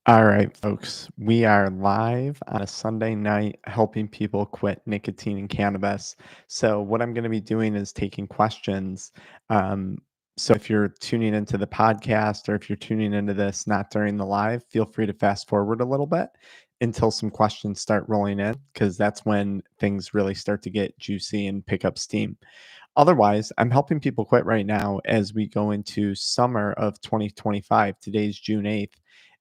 All right, folks, we are live on a Sunday night helping people quit nicotine and cannabis. So, what I'm going to be doing is taking questions. Um, so, if you're tuning into the podcast or if you're tuning into this not during the live, feel free to fast forward a little bit until some questions start rolling in, because that's when things really start to get juicy and pick up steam. Otherwise, I'm helping people quit right now as we go into summer of 2025. Today's June 8th.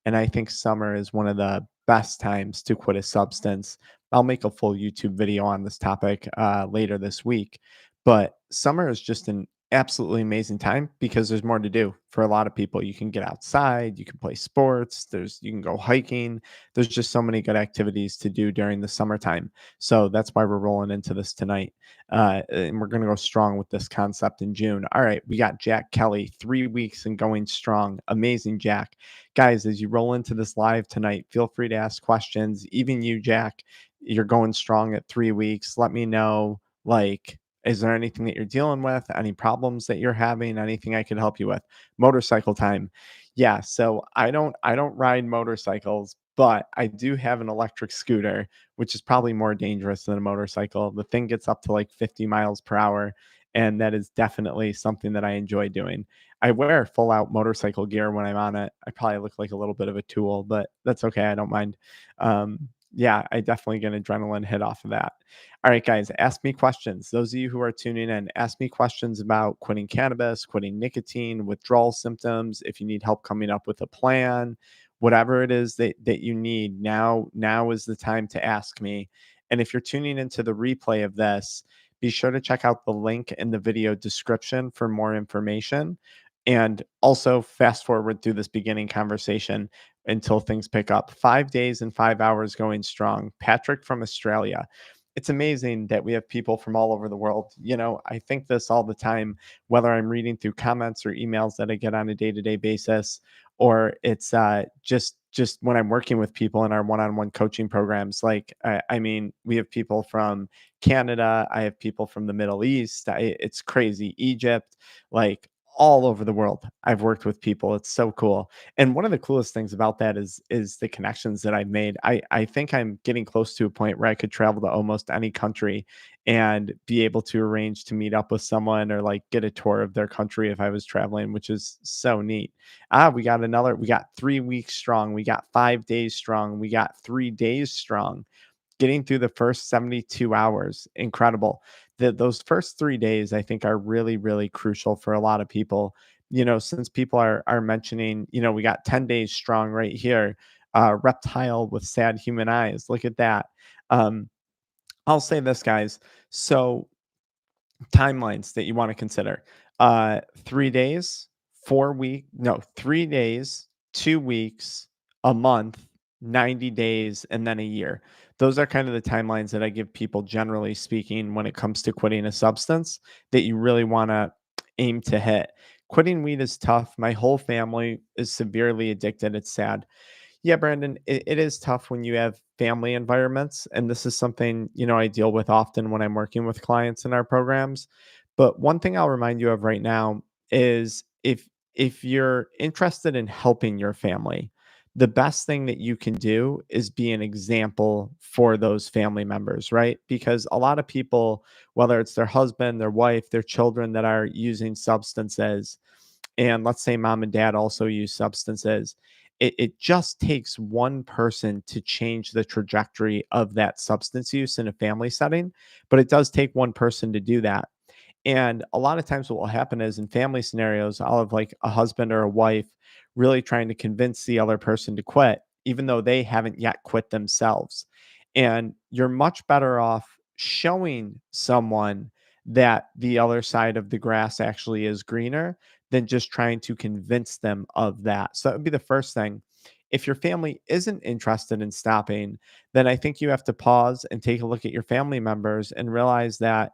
And I think summer is one of the best times to quit a substance. I'll make a full YouTube video on this topic later this week. But summer is just an absolutely amazing time because there's more to do for a lot of people. You can get outside, you can play sports, you can go hiking. There's just so many good activities to do during the summertime. So that's why we're rolling into this tonight. And we're going to go strong with this concept in June. All right, we got Jack Kelly, 3 weeks and going strong. Amazing, Jack. Guys, as you roll into this live tonight, feel free to ask questions. Even you, Jack, you're going strong at 3 weeks. Let me know, like, is there anything that you're dealing with? Any problems that you're having? Anything I could help you with? Motorcycle time. Yeah, so I don't ride motorcycles, but I do have an electric scooter, which is probably more dangerous than a motorcycle. The thing gets up to like 50 miles per hour, and that is definitely something that I enjoy doing. I wear full out motorcycle gear when I'm on it. I probably look like a little bit of a tool, but that's okay. I don't mind. Yeah, I definitely get an adrenaline hit off of that. All right, guys, ask me questions. Those of you who are tuning in, ask me questions about quitting cannabis, quitting nicotine, withdrawal symptoms. If you need help coming up with a plan, whatever it is that you need, now is the time to ask me. And if you're tuning into the replay of this, be sure to check out the link in the video description for more information. And also fast forward through this beginning conversation until things pick up. 5 days and 5 hours going strong. Patrick from Australia. It's amazing that we have people from all over the world. I think this all the time, whether I'm reading through comments or emails that I get on a day-to-day basis, or it's just when I'm working with people in our one-on-one coaching programs. Like, I mean, we have people from Canada, I have people from the Middle East. It's crazy. Egypt, like all over the world. I've worked with people. It's so cool. And one of the coolest things about that is the connections that I've made. I think I'm getting close to a point where I could travel to almost any country and be able to arrange to meet up with someone or like get a tour of their country if I was traveling, which is so neat. We got 3 weeks strong. We got 5 days strong. We got 3 days strong. Getting through the first 72 hours, incredible. Those first 3 days, I think, are really, really crucial for a lot of people. Since people are mentioning, we got 10 days strong right here. Reptile with sad human eyes. Look at that. Um, I'll say this, guys. So timelines that you want to consider. 3 days, 4 week, no, 3 days, 2 weeks, a month, 90 days, and then a year. Those are kind of the timelines that I give people, generally speaking, when it comes to quitting a substance that you really want to aim to hit. Quitting weed is tough. My whole family is severely addicted. It's sad. Yeah, Brandon, it is tough when you have family environments. And this is something, I deal with often when I'm working with clients in our programs. But one thing I'll remind you of right now is if you're interested in helping your family, the best thing that you can do is be an example for those family members, right? Because a lot of people, whether it's their husband, their wife, their children that are using substances, and let's say mom and dad also use substances, it just takes one person to change the trajectory of that substance use in a family setting, but it does take one person to do that. And a lot of times what will happen is in family scenarios, I'll have like a husband or a wife really trying to convince the other person to quit, even though they haven't yet quit themselves. And you're much better off showing someone that the other side of the grass actually is greener than just trying to convince them of that. So that would be the first thing. If your family isn't interested in stopping, then I think you have to pause and take a look at your family members and realize that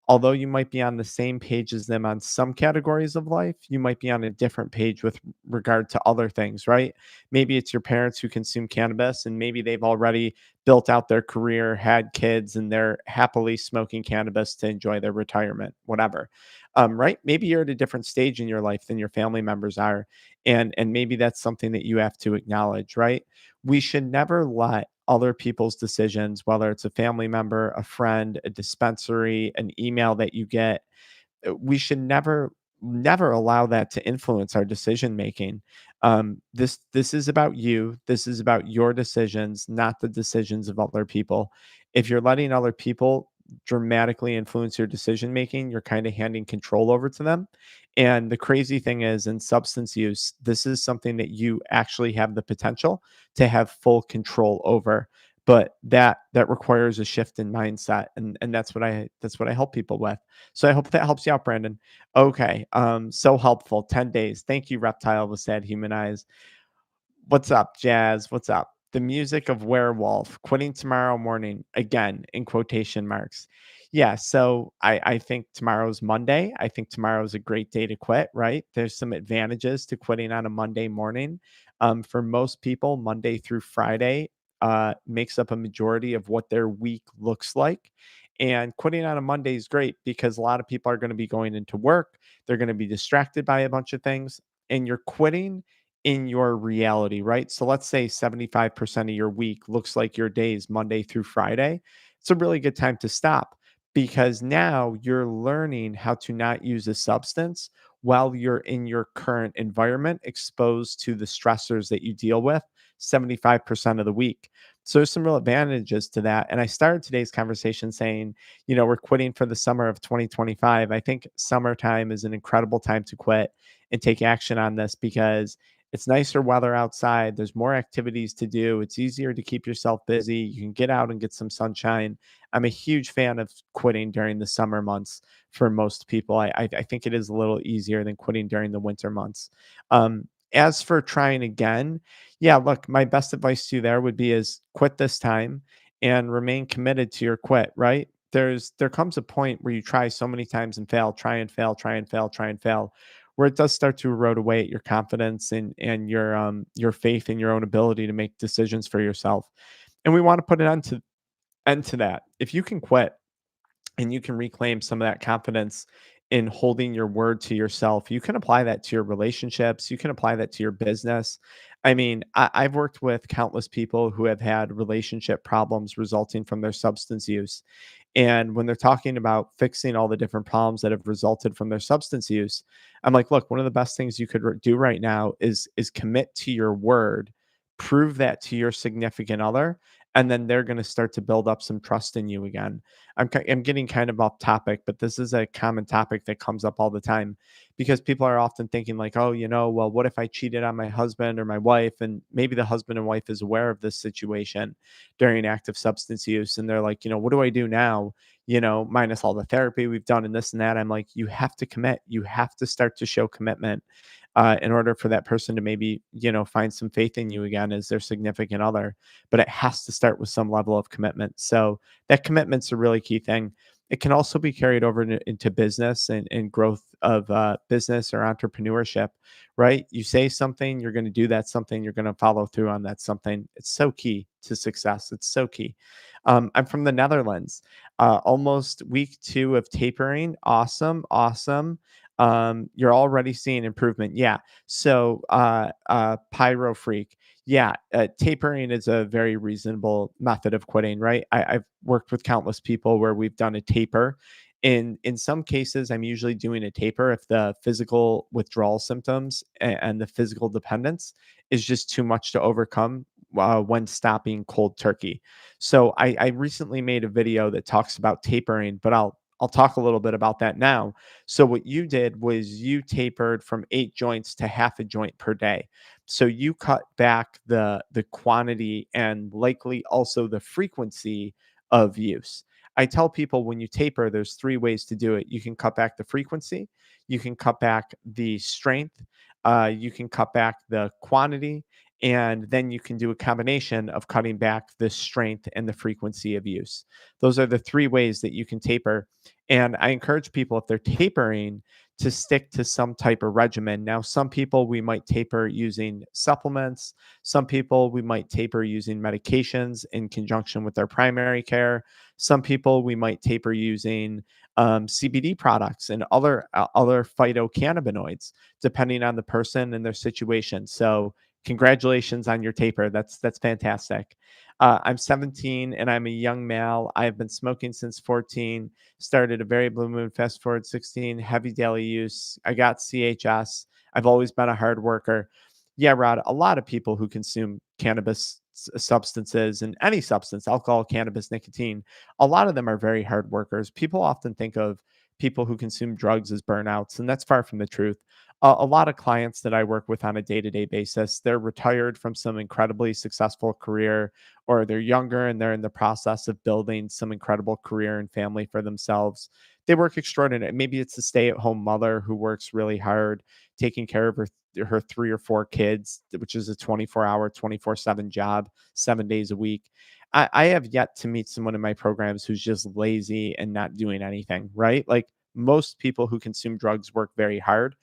although you might be on the same page as them on some categories of life, you might be on a different page with regard to other things, right? Maybe it's your parents who consume cannabis and maybe they've already built out their career, had kids, and they're happily smoking cannabis to enjoy their retirement, whatever. Right? Maybe you're at a different stage in your life than your family members are, and maybe that's something that you have to acknowledge, right? We should never let other people's decisions, whether it's a family member, a friend, a dispensary, an email that you get, we should never allow that to influence our decision making. This is about you. This is about your decisions, not the decisions of other people. If you're letting other people dramatically influence your decision making, you're kind of handing control over to them. And the crazy thing is, in substance use, this is something that you actually have the potential to have full control over. But that requires a shift in mindset, and that's what I help people with. So I hope that helps you out, Brandon. Okay. So helpful. 10 days. Thank you, Reptile with Sad Human Eyes. What's up, Jazz? What's up? The music of werewolf, quitting tomorrow morning, again, in quotation marks. Yeah, so I think tomorrow's Monday. I think tomorrow's a great day to quit, right? There's some advantages to quitting on a Monday morning. For most people, Monday through Friday makes up a majority of what their week looks like. And quitting on a Monday is great because a lot of people are going to be going into work. They're going to be distracted by a bunch of things. And you're quitting in your reality, right? So let's say 75% of your week looks like your days Monday through Friday. It's a really good time to stop because now you're learning how to not use a substance while you're in your current environment exposed to the stressors that you deal with 75% of the week. So there's some real advantages to that. And I started today's conversation saying, we're quitting for the summer of 2025. I think summertime is an incredible time to quit and take action on this because it's nicer weather outside. There's more activities to do. It's easier to keep yourself busy. You can get out and get some sunshine. I'm a huge fan of quitting during the summer months for most people. I think it is a little easier than quitting during the winter months. As for trying again, yeah, look, my best advice to you there would be is quit this time and remain committed to your quit, right? There comes a point where you try so many times and fail, try and fail, try and fail, try and fail, where it does start to erode away at your confidence and your faith in your own ability to make decisions for yourself. And we want to put an end to that. If you can quit and you can reclaim some of that confidence in holding your word to yourself, you can apply that to your relationships, you can apply that to your business. I mean, I've worked with countless people who have had relationship problems resulting from their substance use. And when they're talking about fixing all the different problems that have resulted from their substance use, I'm like, look, one of the best things you could do right now is commit to your word, prove that to your significant other, and then they're going to start to build up some trust in you again. I'm getting kind of off topic, but this is a common topic that comes up all the time because people are often thinking like, oh, well, what if I cheated on my husband or my wife? And maybe the husband and wife is aware of this situation during active substance use. And they're like, what do I do now? Minus all the therapy we've done and this and that. I'm like, you have to commit. You have to start to show commitment in order for that person to maybe, find some faith in you again as their significant other. But it has to start with some level of commitment. So that commitment's a really key thing. It can also be carried over into business and growth of business or entrepreneurship, right? You say something, you're going to do that something, you're going to follow through on that something. It's so key to success. It's so key. I'm from the Netherlands. Almost week 2 of tapering. Awesome. Awesome. You're already seeing improvement. Yeah. So, Pyro Freak. Yeah. Tapering is a very reasonable method of quitting, right? I've worked with countless people where we've done a taper. In some cases, I'm usually doing a taper if the physical withdrawal symptoms and the physical dependence is just too much to overcome when stopping cold turkey. So I recently made a video that talks about tapering, but I'll talk a little bit about that now. So what you did was you tapered from 8 joints to half a joint per day. So you cut back the quantity and likely also the frequency of use. I tell people when you taper, there's 3 ways to do it. You can cut back the frequency, you can cut back the strength, you can cut back the quantity, And then you can do a combination of cutting back the strength and the frequency of use. Those are the three ways that you can taper. And I encourage people, if they're tapering, to stick to some type of regimen. Now, some people we might taper using supplements. Some people we might taper using medications in conjunction with their primary care. Some people we might taper using CBD products and other phytocannabinoids, depending on the person and their situation. So, congratulations on your taper. That's fantastic. I'm 17 and I'm a young male. I've been smoking since 14. Started a very blue moon. Fast forward 16. Heavy daily use. I got CHS. I've always been a hard worker. Yeah, Rod. A lot of people who consume cannabis substances and any substance, alcohol, cannabis, nicotine, a lot of them are very hard workers. People often think of people who consume drugs as burnouts, and that's far from the truth. A lot of clients that I work with on a day-to-day basis, they're retired from some incredibly successful career, or they're younger and they're in the process of building some incredible career and family for themselves. They work extraordinary. Maybe it's a stay-at-home mother who works really hard, taking care of her three or four kids, which is a 24-hour, 24/7 job, 7 days a week. I have yet to meet someone in my programs who's just lazy and not doing anything, right? Like most people who consume drugs work very hard.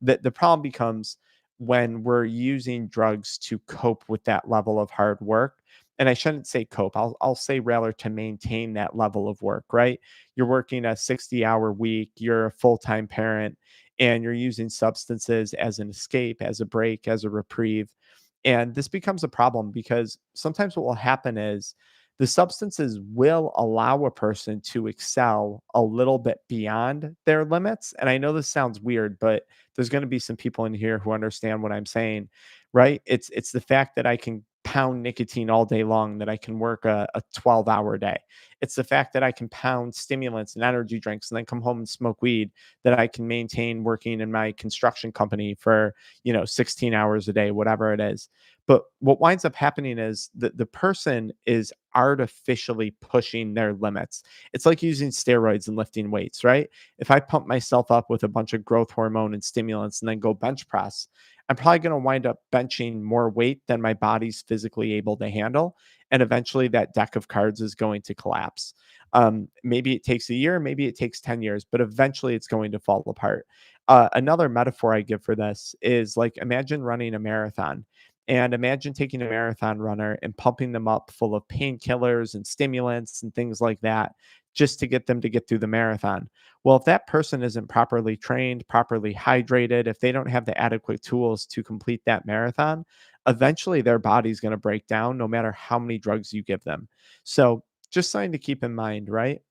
The problem becomes when we're using drugs to cope with that level of hard work. And I shouldn't say cope. I'll say rather to maintain that level of work, right? You're working a 60-hour week, you're a full-time parent, and you're using substances as an escape, as a break, as a reprieve. And this becomes a problem because sometimes what will happen is the substances will allow a person to excel a little bit beyond their limits. And I know this sounds weird, but there's going to be some people in here who understand what I'm saying, right? It's the fact that I can pound nicotine all day long, that I can work a 12-hour day. It's the fact that I can pound stimulants and energy drinks and then come home and smoke weed, that I can maintain working in my construction company for, 16 hours a day, whatever it is. But what winds up happening is that the person is artificially pushing their limits. It's like using steroids and lifting weights, right? If I pump myself up with a bunch of growth hormone and stimulants and then go bench press, I'm probably going to wind up benching more weight than my body's physically able to handle. And eventually that deck of cards is going to collapse. Maybe it takes a year, maybe it takes 10 years, but eventually it's going to fall apart. Another metaphor I give for this is like imagine running a marathon. And imagine taking a marathon runner and pumping them up full of painkillers and stimulants and things like that just to get them to get through the marathon. Well, if that person isn't properly trained, properly hydrated, if they don't have the adequate tools to complete that marathon, eventually their body's going to break down no matter how many drugs you give them. So, just something to keep in mind, right?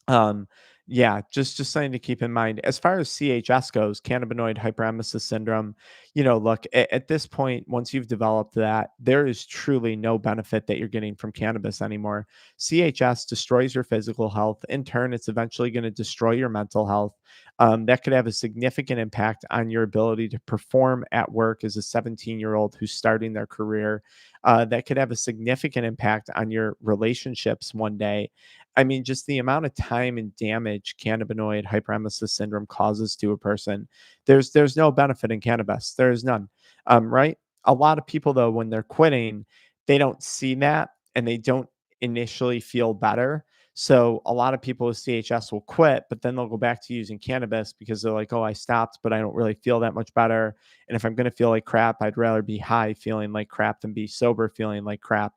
Um, yeah, just something to keep in mind. As far as CHS goes, cannabinoid hyperemesis syndrome, look, at this point, once you've developed that, there is truly no benefit that you're getting from cannabis anymore. CHS destroys your physical health. In turn, it's eventually going to destroy your mental health. That could have a significant impact on your ability to perform at work as a 17-year-old who's starting their career. That could have a significant impact on your relationships one day. I mean, just the amount of time and damage cannabinoid hyperemesis syndrome causes to a person. There's no benefit in cannabis. There is none. Right? A lot of people though, when they're quitting, they don't see that and they don't initially feel better. So a lot of people with CHS will quit, but then they'll go back to using cannabis because they're like, oh, I stopped, but I don't really feel that much better. And if I'm going to feel like crap, I'd rather be high feeling like crap than be sober feeling like crap.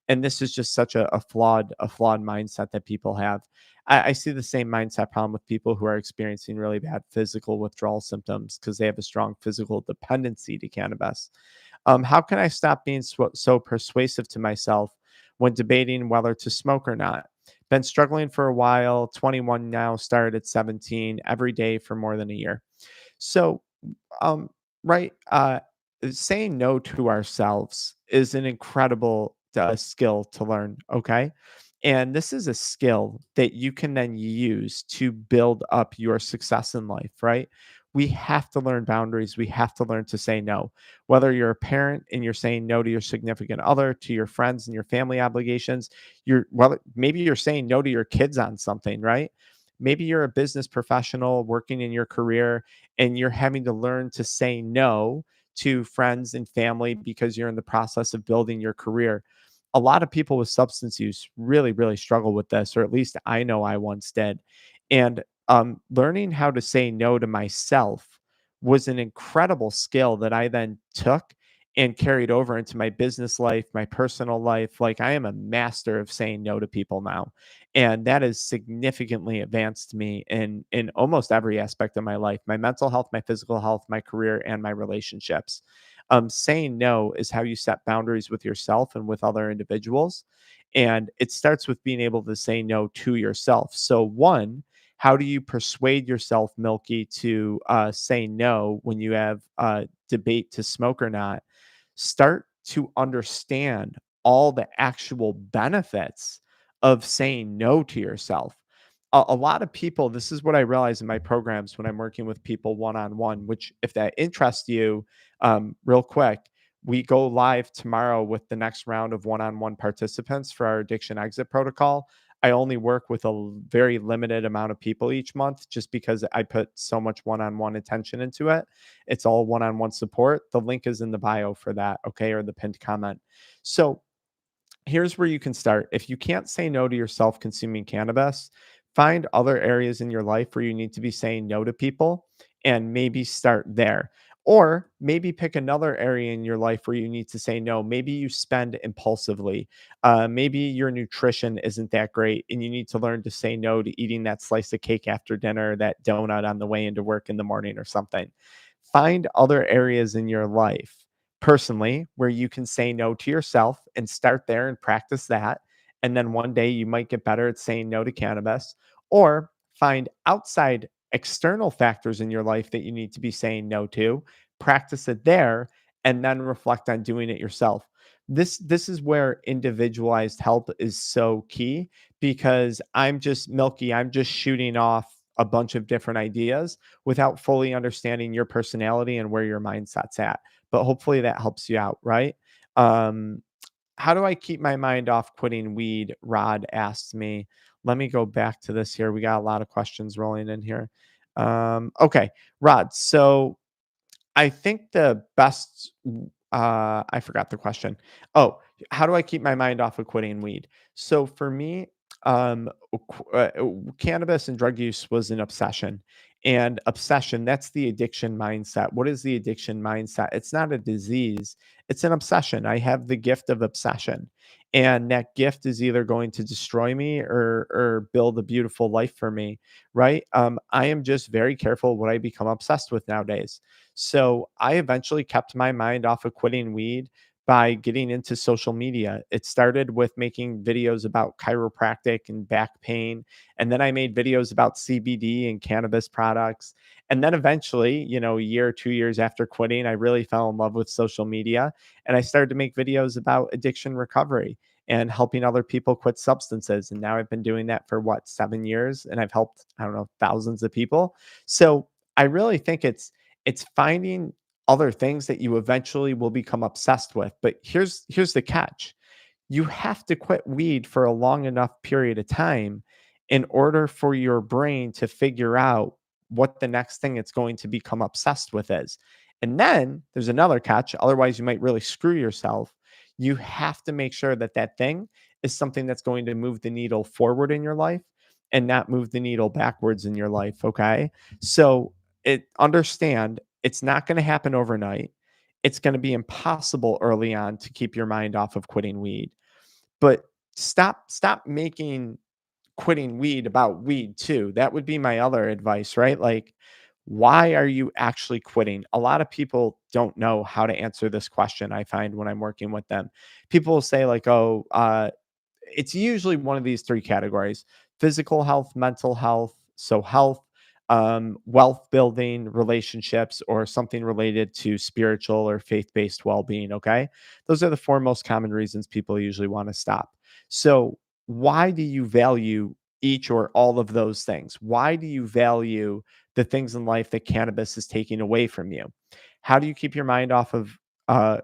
And this is just such a flawed mindset that people have. I see the same mindset problem with people who are experiencing really bad physical withdrawal symptoms because they have a strong physical dependency to cannabis. How can I stop being so persuasive to myself when debating whether to smoke or not? Been struggling for a while, 21 now, started at 17, every day for more than a year. So um, right, saying no to ourselves is an incredible skill to learn. Okay. And this is a skill that you can then use to build up your success in life, right? We have to learn boundaries. We have to learn to say no. Whether you're a parent and you're saying no to your significant other, to your friends and your family obligations, maybe you're saying no to your kids on something, right? Maybe you're a business professional working in your career and you're having to learn to say no to friends and family because you're in the process of building your career. A lot of people with substance use really, really struggle with this, or at least I know I once did. And learning how to say no to myself was an incredible skill that I then took and carried over into my business life, my personal life. Like, I am a master of saying no to people now. And that has significantly advanced me in almost every aspect of my life, my mental health, my physical health, my career, and my relationships. Saying no is how you set boundaries with yourself and with other individuals. And it starts with being able to say no to yourself. So, one, how do you persuade yourself, Milky, to say no when you have a debate to smoke or not? Start to understand all the actual benefits of saying no to yourself. A lot of people, this is what I realize in my programs when I'm working with people one on one, which, if that interests you, real quick, we go live tomorrow with the next round of one on one participants for our addiction exit protocol. I only work with very limited amount of people each month just because I put so much one on one attention into it. It's all one on one support. The link is in the bio for that, okay, or the pinned comment. So, here's where you can start. If you can't say no to yourself consuming cannabis, find other areas in your life where you need to be saying no to people and maybe start there. Or maybe pick another area in your life where you need to say no. Maybe you spend impulsively. Maybe your nutrition isn't that great and you need to learn to say no to eating that slice of cake after dinner, that donut on the way into work in the morning or something. Find other areas in your life personally where you can say no to yourself and start there and practice that. And then one day you might get better at saying no to cannabis, or find outside external factors in your life that you need to be saying no to, practice it there, and then reflect on doing it yourself. This is where individualized help is so key, because I'm just Milky, I'm just shooting off a bunch of different ideas without fully understanding your personality and where your mindset's at. But hopefully that helps you out, right? Um, how do I keep my mind off quitting weed? Rod asked me. Let me go back to this here. We got a lot of questions rolling in here. Okay, Rod. So I think the best I forgot the question. Oh, how do I keep my mind off of quitting weed? So for me, cannabis and drug use was an obsession. And obsession, that's the addiction mindset. What is the addiction mindset? It's not a disease, it's an obsession. I have the gift of obsession. And that gift is either going to destroy me or build a beautiful life for me, right? I am just very careful what I become obsessed with nowadays. So I eventually kept my mind off of quitting weed by getting into social media. It started with making videos about chiropractic and back pain. And then I made videos about CBD and cannabis products. And then eventually, a year or 2 years after quitting, I really fell in love with social media. And I started to make videos about addiction recovery and helping other people quit substances. And now I've been doing that for what, 7 years? And I've helped, I don't know, thousands of people. So I really think it's finding other things that you eventually will become obsessed with. But here's the catch. You have to quit weed for a long enough period of time in order for your brain to figure out what the next thing it's going to become obsessed with is. And then there's another catch. Otherwise, you might really screw yourself. You have to make sure that that thing is something that's going to move the needle forward in your life and not move the needle backwards in your life. Okay. So understand it's not going to happen overnight. It's going to be impossible early on to keep your mind off of quitting weed. But stop making quitting weed about weed too. That would be my other advice, right? Like, why are you actually quitting? A lot of people don't know how to answer this question. I find when I'm working with them, people will say like, "Oh, it's usually one of these three categories: physical health, mental health, so health, wealth building, relationships, or something related to spiritual or faith based well being." Okay. Those are the four most common reasons people usually want to stop. So, why do you value each or all of those things? Why do you value the things in life that cannabis is taking away from you? How do you keep your mind off of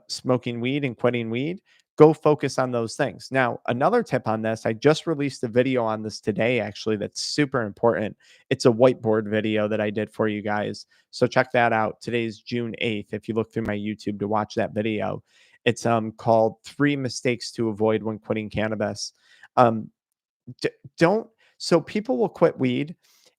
smoking weed and quitting weed? go focus on those things. Now, another tip on this, I just released a video on this today, actually, that's super important. It's a whiteboard video that I did for you guys. So check that out. Today's June 8th. If you look through my YouTube to watch that video, it's called Three Mistakes to Avoid When Quitting Cannabis. Um, D don't so people will quit weed,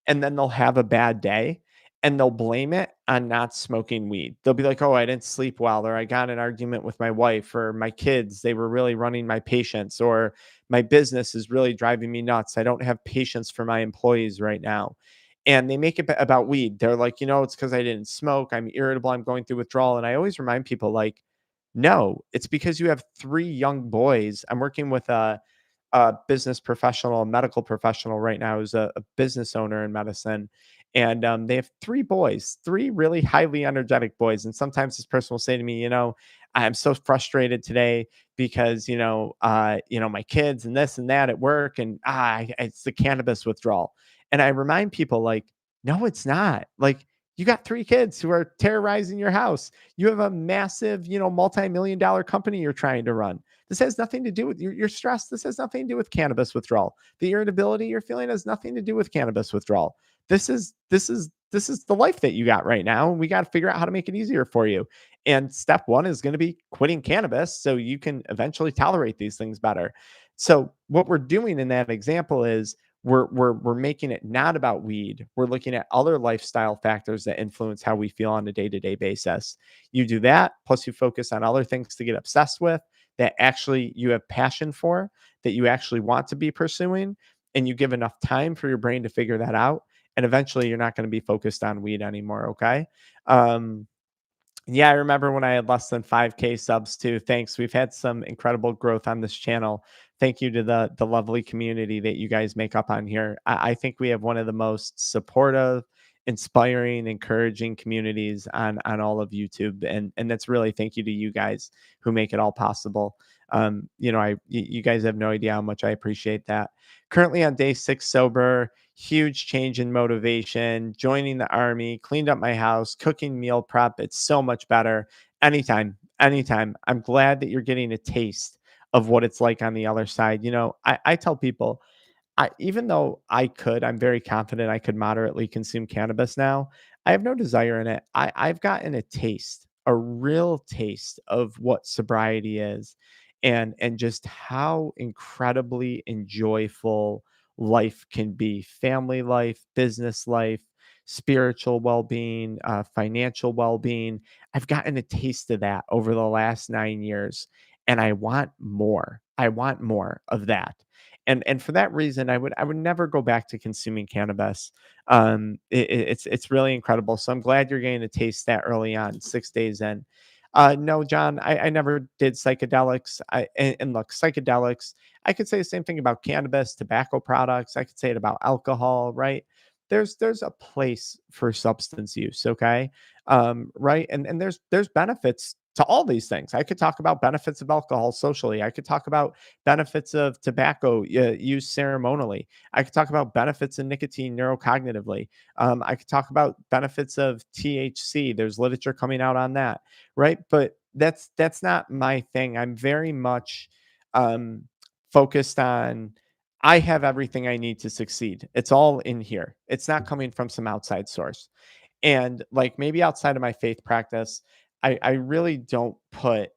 and then they'll have a bad day, and they'll blame it on not smoking weed. They'll be like, "Oh, I didn't sleep well," or "I got in an argument with my wife," or "My kids, they were really running my patience," or "My business is really driving me nuts. I don't have patience for my employees right now." And they make it about weed. They're like, "It's because I didn't smoke. I'm irritable. I'm going through withdrawal." And I always remind people, like, "No, it's because you have 3 young boys." I'm working with a business professional, a medical professional right now who's a business owner in medicine. And they have 3 boys, 3 really highly energetic boys. And sometimes this person will say to me, I'm so frustrated today because, my kids and this and that at work and it's the cannabis withdrawal. And I remind people like, no, it's not. Like you got 3 kids who are terrorizing your house. You have a massive, multi-million dollar company you're trying to run. This has nothing to do with your stress. This has nothing to do with cannabis withdrawal. The irritability you're feeling has nothing to do with cannabis withdrawal. This is the life that you got right now. And we got to figure out how to make it easier for you. And step one is going to be quitting cannabis so you can eventually tolerate these things better. So what we're doing in that example is we're making it not about weed. We're looking at other lifestyle factors that influence how we feel on a day-to-day basis. You do that, plus you focus on other things to get obsessed with that actually you have passion for, that you actually want to be pursuing, and you give enough time for your brain to figure that out. And eventually you're not going to be focused on weed anymore. Okay. Um, yeah, I remember when I had less than 5K subs too. Thanks. We've had some incredible growth on this channel. Thank you to the lovely community that you guys make up on here. I think we have one of the most supportive, inspiring, encouraging communities on all of YouTube. And that's really thank you to you guys who make it all possible. You guys have no idea how much I appreciate that. Currently on day 6 sober, huge change in motivation, joining the army, cleaned up my house, cooking meal prep. It's so much better. Anytime, anytime. I'm glad that you're getting a taste of what it's like on the other side. I tell people, even though I'm very confident I could moderately consume cannabis now. I have no desire in it. I've gotten a taste, a real taste of what sobriety is, and just how incredibly enjoyable life can be. Family life, business life, spiritual well-being, financial well-being. I've gotten a taste of that over the last 9 years, and I want more. I want more of that, and for that reason I would never go back to consuming cannabis. It's really incredible, so I'm glad you're getting to taste that early on, 6 days in. No, John, I never did psychedelics. And look, psychedelics, I could say the same thing about cannabis, tobacco products. I could say it about alcohol, right? There's a place for substance use, okay? Right, and there's benefits to all these things. I could talk about benefits of alcohol socially. I could talk about benefits of tobacco use ceremonially. I could talk about benefits of nicotine neurocognitively. I could talk about benefits of THC. There's literature coming out on that, right? But that's not my thing. I'm very much um, focused on. I have everything I need to succeed. It's all in here. It's not coming from some outside source. And like maybe outside of my faith practice, I really don't put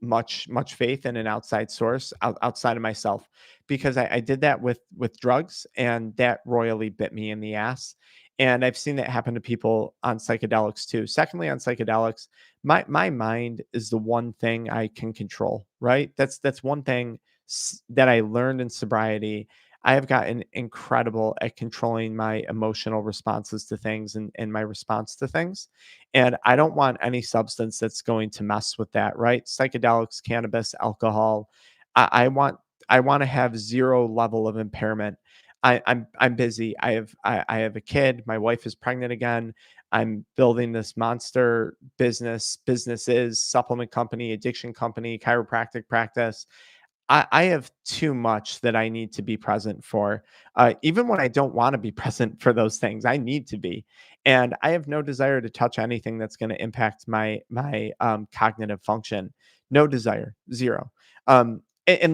much faith in an outside source outside of myself, because I did that with drugs, and that royally bit me in the ass. And I've seen that happen to people on psychedelics too. Secondly, on psychedelics, my mind is the one thing I can control, right? That's one thing that I learned in sobriety. I have gotten incredible at controlling my emotional responses to things, and my response to things. And I don't want any substance that's going to mess with that, right? Psychedelics, cannabis, alcohol. I want to have zero level of impairment. I'm busy. I have a kid. My wife is pregnant again. I'm building this monster businesses, supplement company, addiction company, chiropractic practice. I have too much that I need to be present for. Even when I don't want to be present for those things, I need to be. and I have no desire to touch anything that's going to impact my cognitive function. No desire, zero. And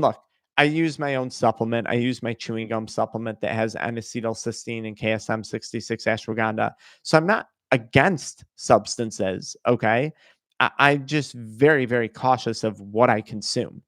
look, I use my own supplement. I use my chewing gum supplement that has N-acetylcysteine and KSM-66 ashwagandha. So I'm not against substances. Okay, I'm just very, very cautious of what I consume.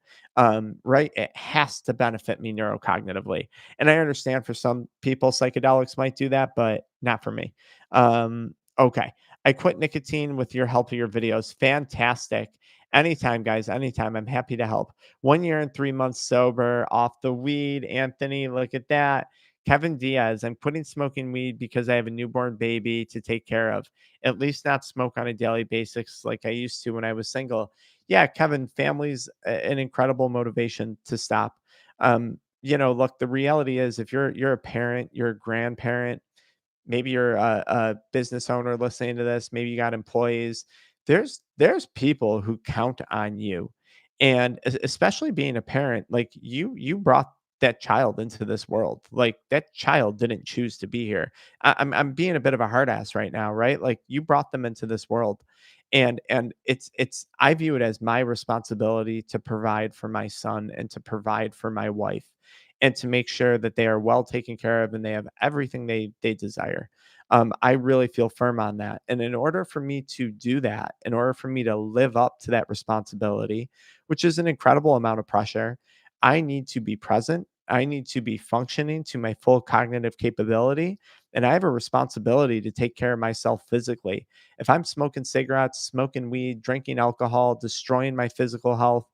Right, it has to benefit me neurocognitively, and I understand for some people psychedelics might do that, but not for me. Okay, I quit nicotine with your help of your videos. Fantastic. Anytime, guys. Anytime. I'm happy to help. 1 year and 3 months sober, off the weed. Anthony, look at that. Kevin Diaz, I'm quitting smoking weed because I have a newborn baby to take care of. At least not smoke on a daily basis like I used to when I was single. Yeah, Kevin, family's an incredible motivation to stop. Look, the reality is if you're a parent, you're a grandparent, maybe you're a business owner listening to this, maybe you got employees, there's people who count on you, and especially being a parent, like you brought that child into this world. Like that child didn't choose to be here. I'm being a bit of a hard ass right now, right? Like you brought them into this world, and it's I view it as my responsibility to provide for my son and to provide for my wife and to make sure that they are well taken care of and they have everything they desire. I really feel firm on that. And in order for me to do that, in order for me to live up to that responsibility, which is an incredible amount of pressure, I need to be present. I need to be functioning to my full cognitive capability. And I have a responsibility to take care of myself physically. If I'm smoking cigarettes, smoking weed, drinking alcohol, destroying my physical health,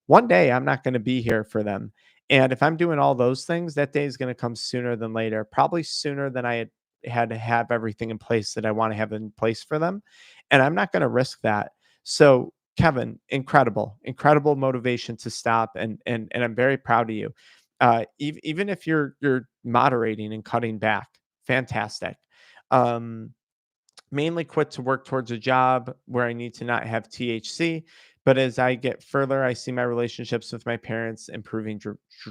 one day I'm not going to be here for them. And if I'm doing all those things, that day is going to come sooner than later, probably sooner than I had to have everything in place that I want to have in place for them. And I'm not going to risk that. So, Kevin, incredible, incredible motivation to stop. And I'm very proud of you. Even if you're moderating and cutting back, fantastic. Um, Mainly quit to work towards a job where I need to not have THC. But as I get further, I see my relationships with my parents improving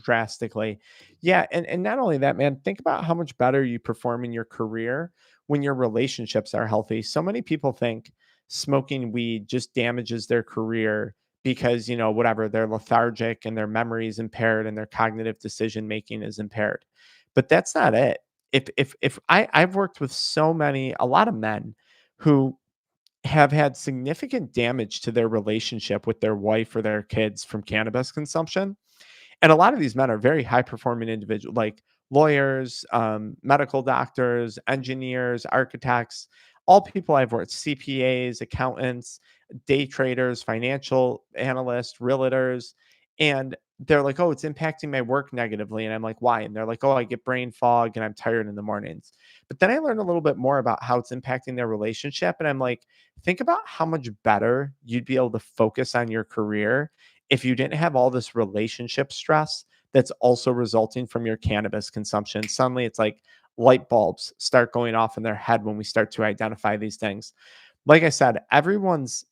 drastically. Yeah. And not only that, man, think about how much better you perform in your career when your relationships are healthy. So many people think smoking weed just damages their career because, whatever, they're lethargic and their memory is impaired and their cognitive decision making is impaired. But that's not it. I've worked with a lot of men who have had significant damage to their relationship with their wife or their kids from cannabis consumption. And a lot of these men are very high performing individuals, like lawyers, medical doctors, engineers, architects, all people I've worked, CPAs, accountants, day traders, financial analysts, realtors. And they're like, oh, it's impacting my work negatively. And I'm like, why? And they're like, oh, I get brain fog and I'm tired in the mornings. But then I learned a little bit more about how it's impacting their relationship. And I'm like, think about how much better you'd be able to focus on your career if you didn't have all this relationship stress that's also resulting from your cannabis consumption. Suddenly it's like light bulbs start going off in their head when we start to identify these things. Like I said, everyone's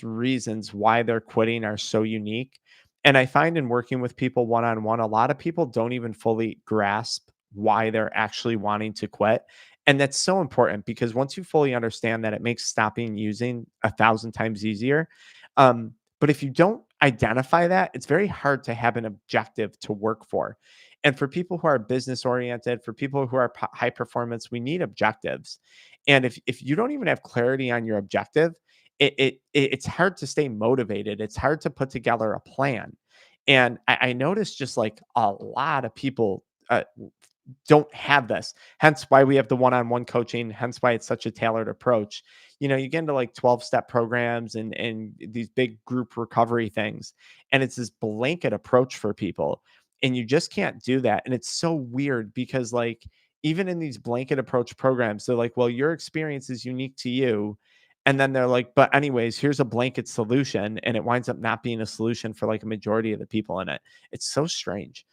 reasons why they're quitting are so unique. And I find in working with people one on one, a lot of people don't even fully grasp why they're actually wanting to quit. And that's so important because once you fully understand that, it makes stopping using 1,000 times easier. But if you don't identify that, it's very hard to have an objective to work for. And for people who are business oriented, for people who are high performance, we need objectives. And if you don't even have clarity on your objective, it's hard to stay motivated. It's hard to put together a plan. And I noticed just like a lot of people don't have this. Hence why we have the one-on-one coaching, hence why it's such a tailored approach. You get into like 12-step programs and these big group recovery things, and it's this blanket approach for people. And you just can't do that. And it's so weird because like even in these blanket approach programs, they're like, well, your experience is unique to you. And then they're like, but anyways, here's a blanket solution. And it winds up not being a solution for like a majority of the people in it. It's so strange.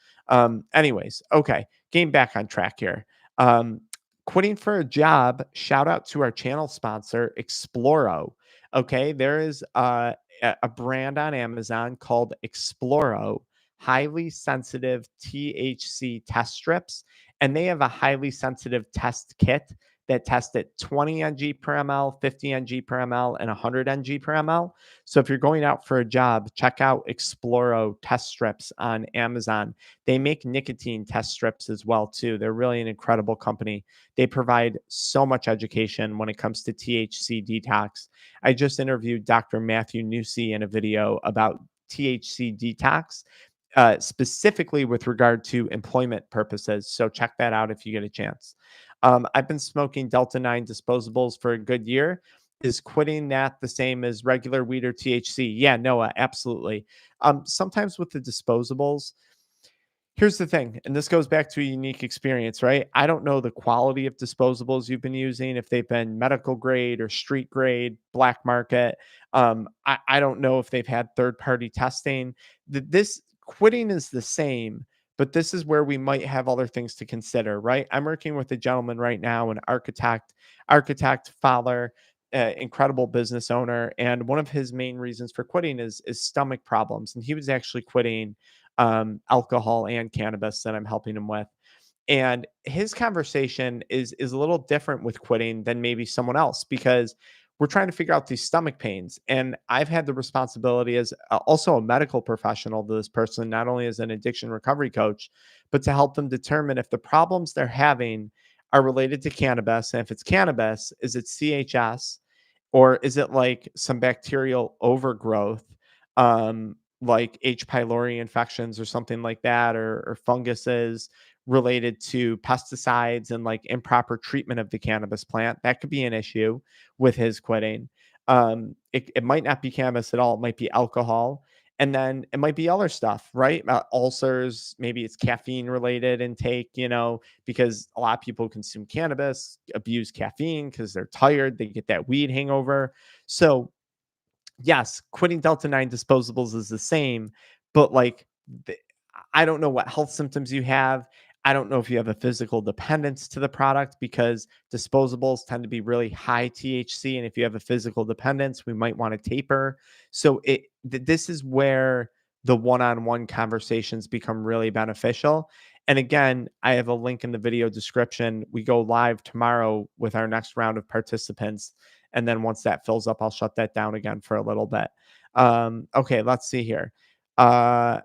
Anyways, okay, getting back on track here. Um, Quitting for a job, shout out to our channel sponsor, Exploro. Okay, there is a brand on Amazon called Exploro, highly sensitive THC test strips, and they have a highly sensitive test kit that test at 20 ng per ml, 50 ng per ml, and 100 ng per ml. So if you're going out for a job, check out Exploro test strips on Amazon. They make nicotine test strips as well too. They're really an incredible company. They provide so much education when it comes to THC detox. I just interviewed Dr. Matthew Nussi in a video about THC detox, specifically with regard to employment purposes. So check that out if you get a chance. I've been smoking Delta 9 disposables for a good year. Is quitting that the same as regular weed or THC? Yeah, Noah, absolutely. Sometimes with the disposables, here's the thing, and this goes back to a unique experience, right? I don't know the quality of disposables you've been using, if they've been medical grade or street grade, black market. I don't know if they've had third party testing. This quitting is the same, but this is where we might have other things to consider, right? I'm working with a gentleman right now, an architect, father, incredible business owner, and one of his main reasons for quitting is stomach problems, and he was actually quitting alcohol and cannabis that I'm helping him with. And his conversation is a little different with quitting than maybe someone else because we're trying to figure out these stomach pains. And I've had the responsibility as also a medical professional to this person, not only as an addiction recovery coach, but to help them determine if the problems they're having are related to cannabis. And if it's cannabis, is it CHS or is it like some bacterial overgrowth, like H. pylori infections or something like that, or funguses related to pesticides and like improper treatment of the cannabis plant? That could be an issue with his quitting. It might not be cannabis at all. It might be alcohol. And then it might be other stuff, right? Ulcers, maybe it's caffeine related intake, because a lot of people consume cannabis, abuse caffeine because they're tired, they get that weed hangover. So yes, quitting Delta 9 disposables is the same, but like, the, I don't know what health symptoms you have. I don't know if you have a physical dependence to the product because disposables tend to be really high THC. And if you have a physical dependence, we might want to taper. So this is where the one-on-one conversations become really beneficial. And again, I have a link in the video description. We go live tomorrow with our next round of participants. And then once that fills up, I'll shut that down again for a little bit. Okay, let's see here. Uh,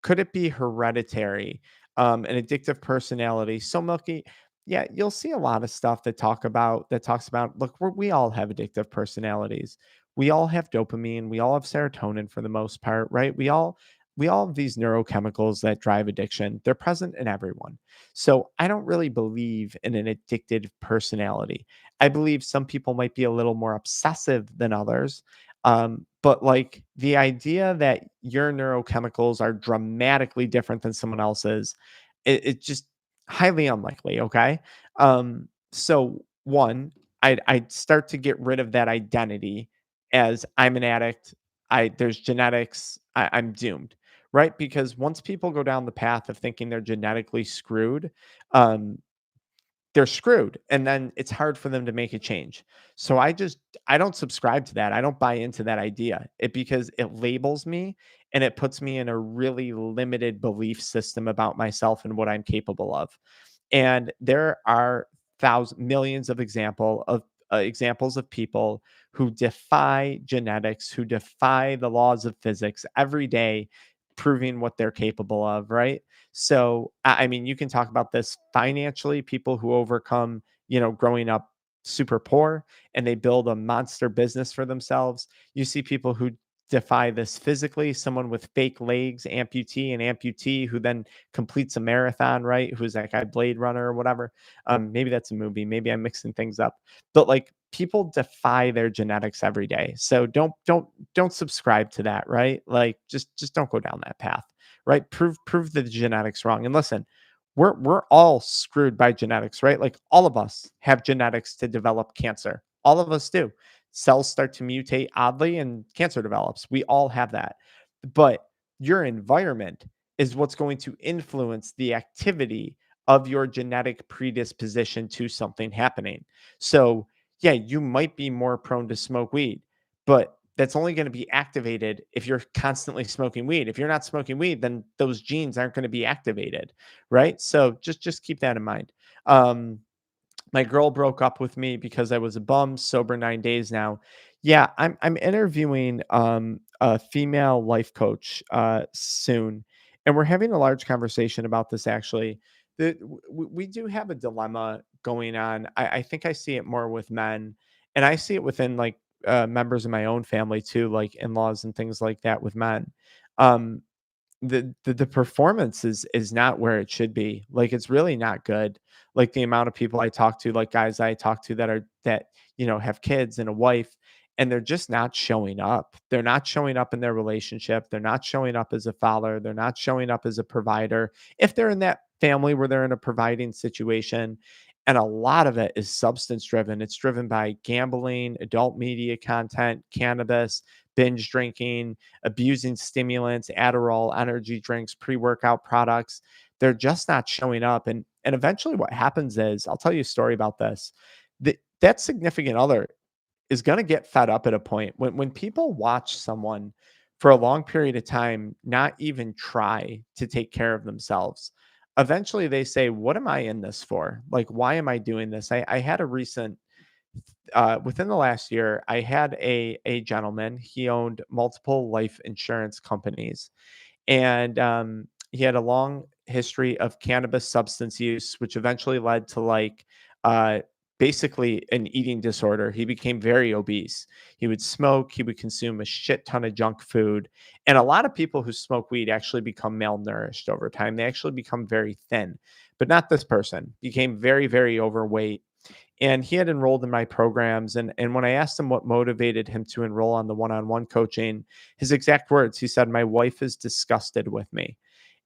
could it be hereditary? An addictive personality. So Milky, yeah, you'll see a lot of stuff that talks about look, we all have addictive personalities. We all have dopamine, we all have serotonin for the most part, right? We all have these neurochemicals that drive addiction. They're present in everyone. So I don't really believe in an addicted personality. I believe some people might be a little more obsessive than others. But like the idea that your neurochemicals are dramatically different than someone else's, it's just highly unlikely. Okay. So one, I'd start to get rid of that identity as I'm an addict. There's genetics. I'm doomed, right? Because once people go down the path of thinking they're genetically screwed, um, they're screwed and then it's hard for them to make a change. So I don't subscribe to that. I don't buy into that idea. Because it labels me and it puts me in a really limited belief system about myself and what I'm capable of. And there are thousands, millions of examples of people who defy genetics, who defy the laws of physics every day, proving what they're capable of, right? So, I mean, you can talk about this financially, people who overcome, growing up super poor and they build a monster business for themselves. You see people who defy this physically, someone with fake legs, amputee who then completes a marathon, right? Who's that guy, Blade Runner or whatever. Maybe that's a movie. Maybe I'm mixing things up. But like people defy their genetics every day. So don't subscribe to that, right? Like just don't go down that path, right? Prove the genetics wrong. And listen, we're all screwed by genetics, right? Like all of us have genetics to develop cancer. All of us do. Cells start to mutate oddly and cancer develops. We all have that. But your environment is what's going to influence the activity of your genetic predisposition to something happening. So, yeah, you might be more prone to smoke weed, but that's only going to be activated if you're constantly smoking weed. If you're not smoking weed, then those genes aren't going to be activated, right? So just keep that in mind. Um, My girl broke up with me because I was a bum, sober 9 days now. Yeah, I'm interviewing a female life coach soon, and we're having a large conversation about this actually. We do have a dilemma going on. I think I see it more with men, and I see it within like members of my own family too, like in-laws and things like that with men. Um, the performance is not where it should be. Like, it's really not good. Like, the amount of people I talk to, like, guys I talk to that have kids and a wife, and they're just not showing up. They're not showing up in their relationship. They're not showing up as a father. They're not showing up as a provider. If they're in that family where they're in a providing situation, and a lot of it is substance driven. It's driven by gambling, adult media content, cannabis, binge drinking, abusing stimulants, Adderall, energy drinks, pre-workout products. They're just not showing up. And eventually what happens is, I'll tell you a story about this. That significant other is going to get fed up at a point when people watch someone for a long period of time not even try to take care of themselves. Eventually they say, what am I in this for? Like, why am I doing this? I had a recent within the last year, I had a gentleman. He owned multiple life insurance companies, and he had a long history of cannabis substance use, which eventually led to like uh, basically an eating disorder. He became very obese. He would smoke. He would consume a shit ton of junk food, and a lot of people who smoke weed actually become malnourished over time. They actually become very thin, but not this person. Became very, very overweight, and he had enrolled in my programs. And when I asked him what motivated him to enroll on the one-on-one coaching, his exact words, he said, my wife is disgusted with me.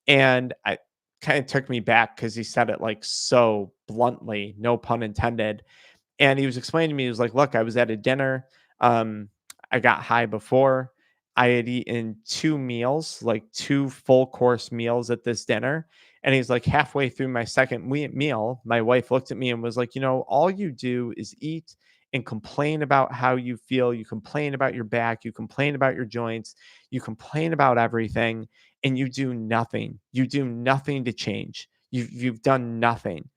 And I kind of took me back because he said it like so bluntly, no pun intended. And he was explaining to me, he was like, look, I was at a dinner. Um, I got high before. I had eaten two meals, like two full course meals at this dinner. And he's like, halfway through my second meal, my wife looked at me and was like, all you do is eat and complain about how you feel. You complain about your back. You complain about your joints. You complain about everything, and you do nothing. You do nothing to change. You've done nothing.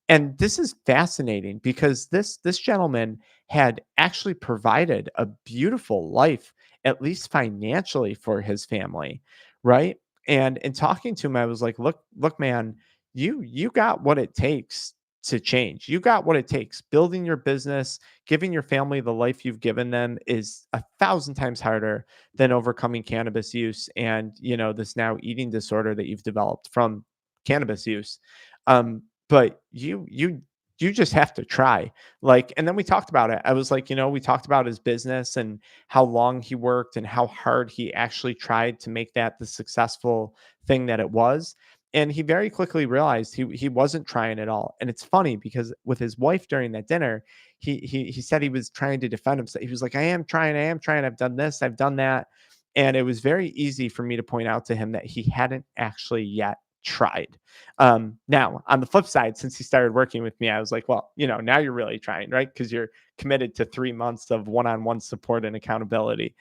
And this is fascinating because this gentleman had actually provided a beautiful life, at least financially, for his family, right? And in talking to him, I was like, look, man, you got what it takes to change. You got what it takes. Building your business, giving your family the life you've given them is 1,000 times harder than overcoming cannabis use and this now eating disorder that you've developed from cannabis use. But you just have to try. Like, and then we talked about it. I was like, we talked about his business and how long he worked and how hard he actually tried to make that the successful thing that it was. And he very quickly realized he wasn't trying at all. And it's funny because with his wife during that dinner, he said he was trying to defend himself. He was like, I am trying, I've done this, I've done that. And it was very easy for me to point out to him that he hadn't actually yet tried. Now, on the flip side, since he started working with me, I was like, well, now you're really trying, right? Because you're committed to 3 months of one-on-one support and accountability.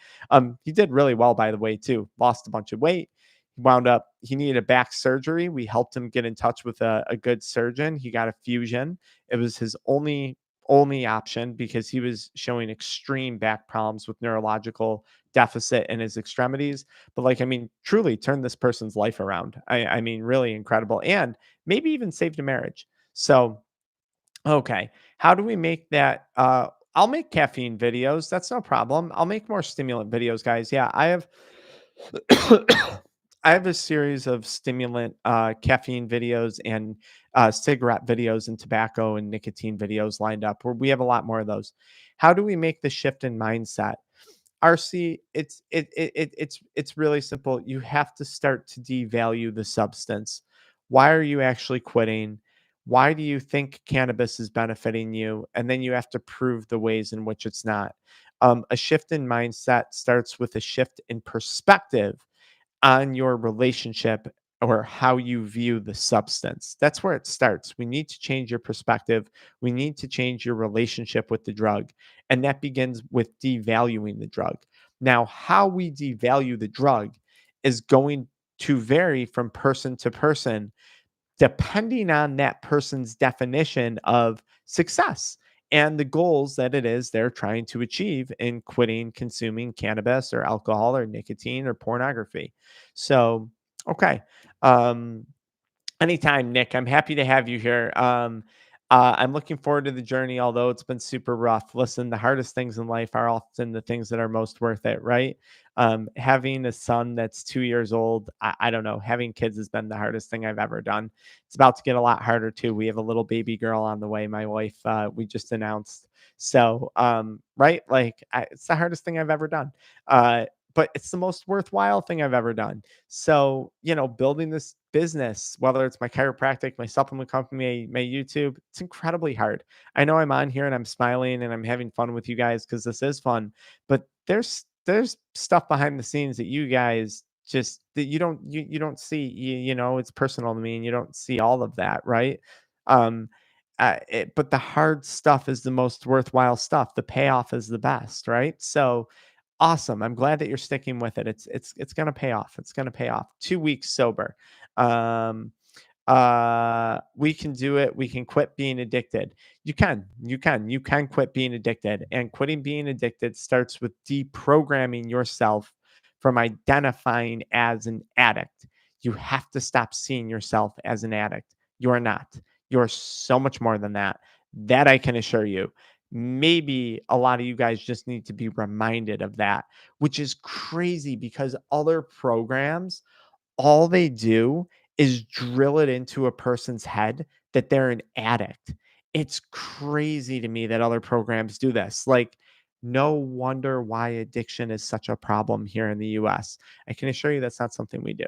He did really well, by the way, too. Lost a bunch of weight. He needed a back surgery. We helped him get in touch with a good surgeon. He got a fusion. It was his only option because he was showing extreme back problems with neurological deficit in his extremities. But like, I mean, truly turned this person's life around. I mean, really incredible, and maybe even saved a marriage. So, okay, how do we make that? I'll make caffeine videos. That's no problem. I'll make more stimulant videos, guys. Yeah, I have I have a series of stimulant, caffeine videos and cigarette videos and tobacco and nicotine videos lined up where we have a lot more of those. How do we make the shift in mindset? RC, it's really simple. You have to start to devalue the substance. Why are you actually quitting? Why do you think cannabis is benefiting you? And then you have to prove the ways in which it's not. A shift in mindset starts with a shift in perspective on your relationship or how you view the substance. That's where it starts. We need to change your perspective. We need to change your relationship with the drug. And that begins with devaluing the drug. Now, how we devalue the drug is going to vary from person to person depending on that person's definition of success and the goals that it is they're trying to achieve in quitting consuming cannabis or alcohol or nicotine or pornography. So, okay. Um, Anytime, Nick. I'm happy to have you here. I'm looking forward to the journey, although it's been super rough. Listen, the hardest things in life are often the things that are most worth it, right? Having a son that's 2 years old, I don't know. Having kids has been the hardest thing I've ever done. It's about to get a lot harder too. We have a little baby girl on the way. My wife, we just announced. So, right, it's the hardest thing I've ever done. But it's the most worthwhile thing I've ever done. So, building this business, whether it's my chiropractic, my supplement company, my YouTube, it's incredibly hard. I know I'm on here and I'm smiling and I'm having fun with you guys because this is fun, but there's stuff behind the scenes that you guys just that you don't see. It's personal to me and you don't see all of that, right? Um but the hard stuff is the most worthwhile stuff. The payoff is the best, right? So awesome. I'm glad that you're sticking with it. It's gonna pay off. It's gonna pay off. 2 weeks sober. Um, we can do it. We can quit being addicted. You can quit being addicted. And quitting being addicted starts with deprogramming yourself from identifying as an addict. You have to stop seeing yourself as an addict. You are not. You're so much more than that. That I can assure you. Maybe a lot of you guys just need to be reminded of that, which is crazy because other programs, all they do is drill it into a person's head that they're an addict. It's crazy to me that other programs do this. Like, no wonder why addiction is such a problem here in the US. I can assure you that's not something we do.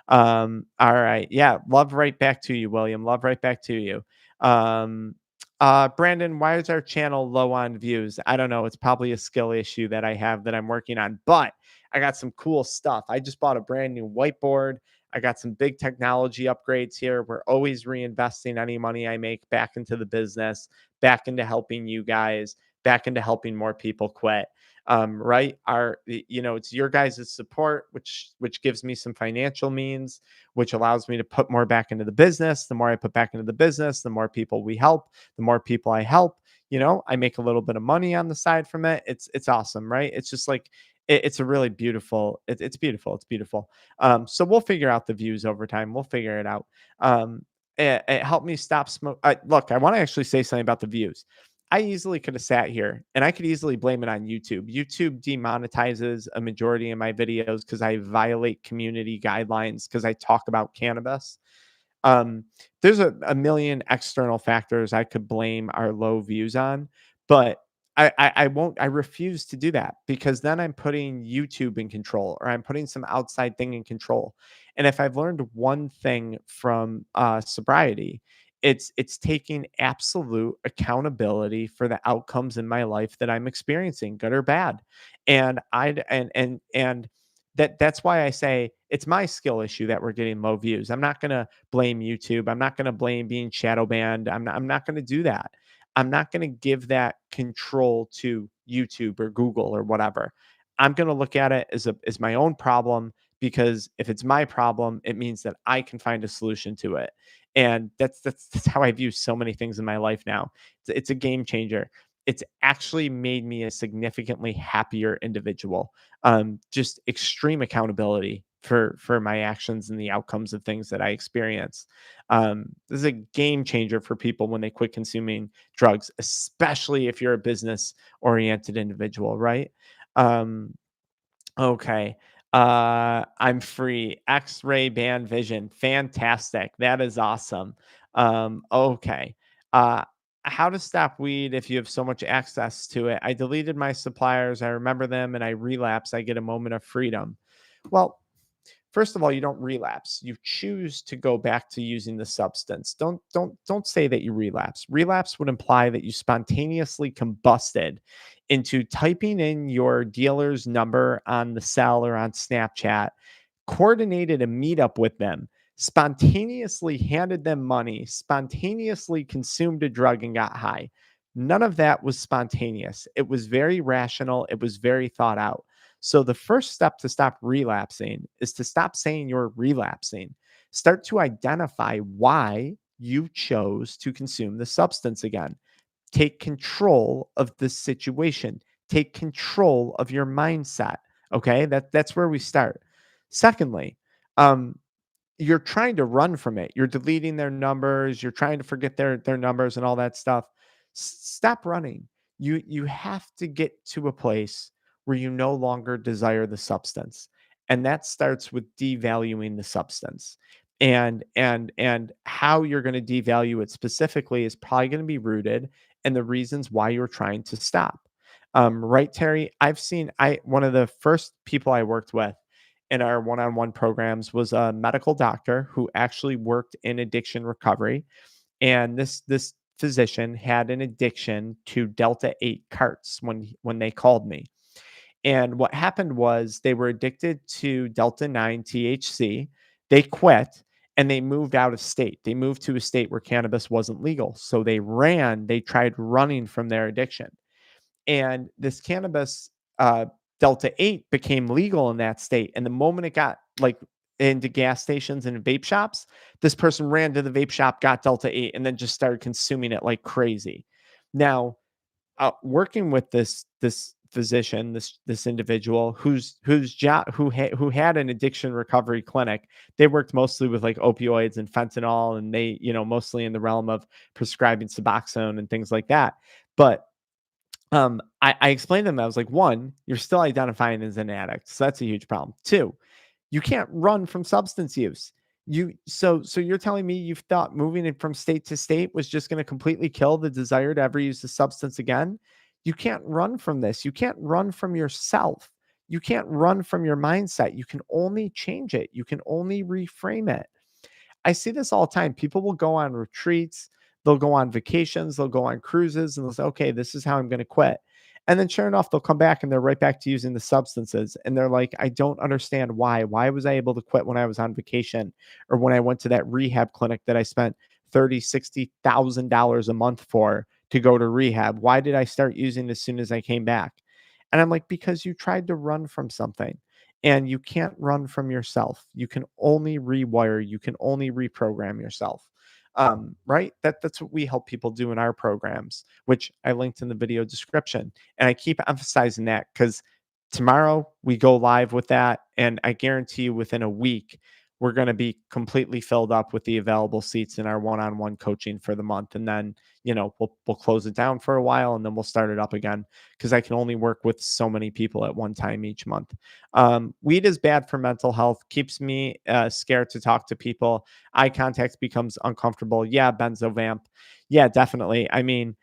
All right. Yeah. Love right back to you, William. Love right back to you. Um, Brandon, why is our channel low on views? I don't know. It's probably a skill issue that I have that I'm working on, but I got some cool stuff. I just bought a brand new whiteboard. I got some big technology upgrades here. We're always reinvesting any money I make back into the business, back into helping you guys, back into helping more people quit. Right? It's your guys' support, which gives me some financial means, which allows me to put more back into the business. The more I put back into the business, the more people we help, the more people I help. I make a little bit of money on the side from it. It's awesome, right? It's just like it's a really beautiful. It's beautiful. It's beautiful. So we'll figure out the views over time. We'll figure it out. It helped me stop smoke. Look, I want to actually say something about the views. I easily could have sat here and I could easily blame it on YouTube. YouTube demonetizes a majority of my videos because I violate community guidelines because I talk about cannabis. Um, there's a million external factors I could blame our low views on, but I won't. I refuse to do that because then I'm putting YouTube in control, or I'm putting some outside thing in control. And if I've learned one thing from sobriety, it's taking absolute accountability for the outcomes in my life that I'm experiencing, good or bad. And I and that's why I say it's my skill issue that we're getting low views. I'm not gonna blame YouTube. I'm not going to blame being shadow banned. I'm not going to do that. I'm not going to give that control to YouTube or Google or whatever. I'm going to look at it as my own problem because if it's my problem, it means that I can find a solution to it. And that's how I view so many things in my life now. It's a game changer. It's actually made me a significantly happier individual. Just extreme accountability for my actions and the outcomes of things that I experience. This is a game changer for people when they quit consuming drugs, especially if you're a business oriented individual, right? Um, okay. I'm free. X-ray band vision. Fantastic. That is awesome. Okay. Uh, how to stop weed if you have so much access to it. I deleted my suppliers. I remember them and I relapse. I get a moment of freedom. Well, first of all, you don't relapse. You choose to go back to using the substance. Don't say that you relapse. Relapse would imply that you spontaneously combusted into typing in your dealer's number on the cell or on Snapchat, coordinated a meetup with them, spontaneously handed them money, spontaneously consumed a drug and got high. None of that was spontaneous. It was very rational. It was very thought out. So the first step to stop relapsing is to stop saying you're relapsing. Start to identify why you chose to consume the substance again. Take control of the situation. Take control of your mindset. Okay, that's where we start. Secondly, um, you're trying to run from it. You're deleting their numbers, you're trying to forget their numbers and all that stuff. Stop running. You have to get to a place where you no longer desire the substance. And that starts with devaluing the substance. And how you're going to devalue it specifically is probably going to be rooted in the reasons why you're trying to stop. Right, Terry? I've seen I one of the first people I worked with in our one-on-one programs was a medical doctor who actually worked in addiction recovery, and this physician had an addiction to delta 8 carts when they called me. And what happened was they were addicted to delta 9 THC. They quit and they moved out of state. They moved to a state where cannabis wasn't legal, so they tried running from their addiction. And this cannabis, delta 8 became legal in that state, and the moment it got like into gas stations and vape shops, this person ran to the vape shop, got delta 8, and then just started consuming it like crazy. Now, working with this physician, this individual whose job who had an addiction recovery clinic. They worked mostly with like opioids and fentanyl, and they, mostly in the realm of prescribing Suboxone and things like that. But I explained to them, I was like, one, you're still identifying as an addict, so that's a huge problem. Two, you can't run from substance use. So you're telling me you thought moving it from state to state was just going to completely kill the desire to ever use the substance again? You can't run from this. You can't run from yourself. You can't run from your mindset. You can only change it. You can only reframe it. I see this all the time. People will go on retreats, they'll go on vacations, they'll go on cruises, and they'll say, okay, this is how I'm going to quit. And then sure enough, they'll come back and they're right back to using the substances. And they're like, I don't understand why. Why was I able to quit when I was on vacation, or when I went to that rehab clinic that I spent $30,000, $60,000 a month for to go to rehab? Why did I start using as soon as I came back? And I'm like, because you tried to run from something, and you can't run from yourself. You can only rewire, you can only reprogram yourself. Right? That's what we help people do in our programs, which I linked in the video description. And I keep emphasizing that because tomorrow we go live with that. And I guarantee you within a week, we're going to be completely filled up with the available seats in our one-on-one coaching for the month. And then, we'll close it down for a while, and then we'll start it up again, because I can only work with so many people at one time each month. Weed is bad for mental health, keeps me scared to talk to people. Eye contact becomes uncomfortable. Yeah, benzovamp. Yeah, definitely. I mean,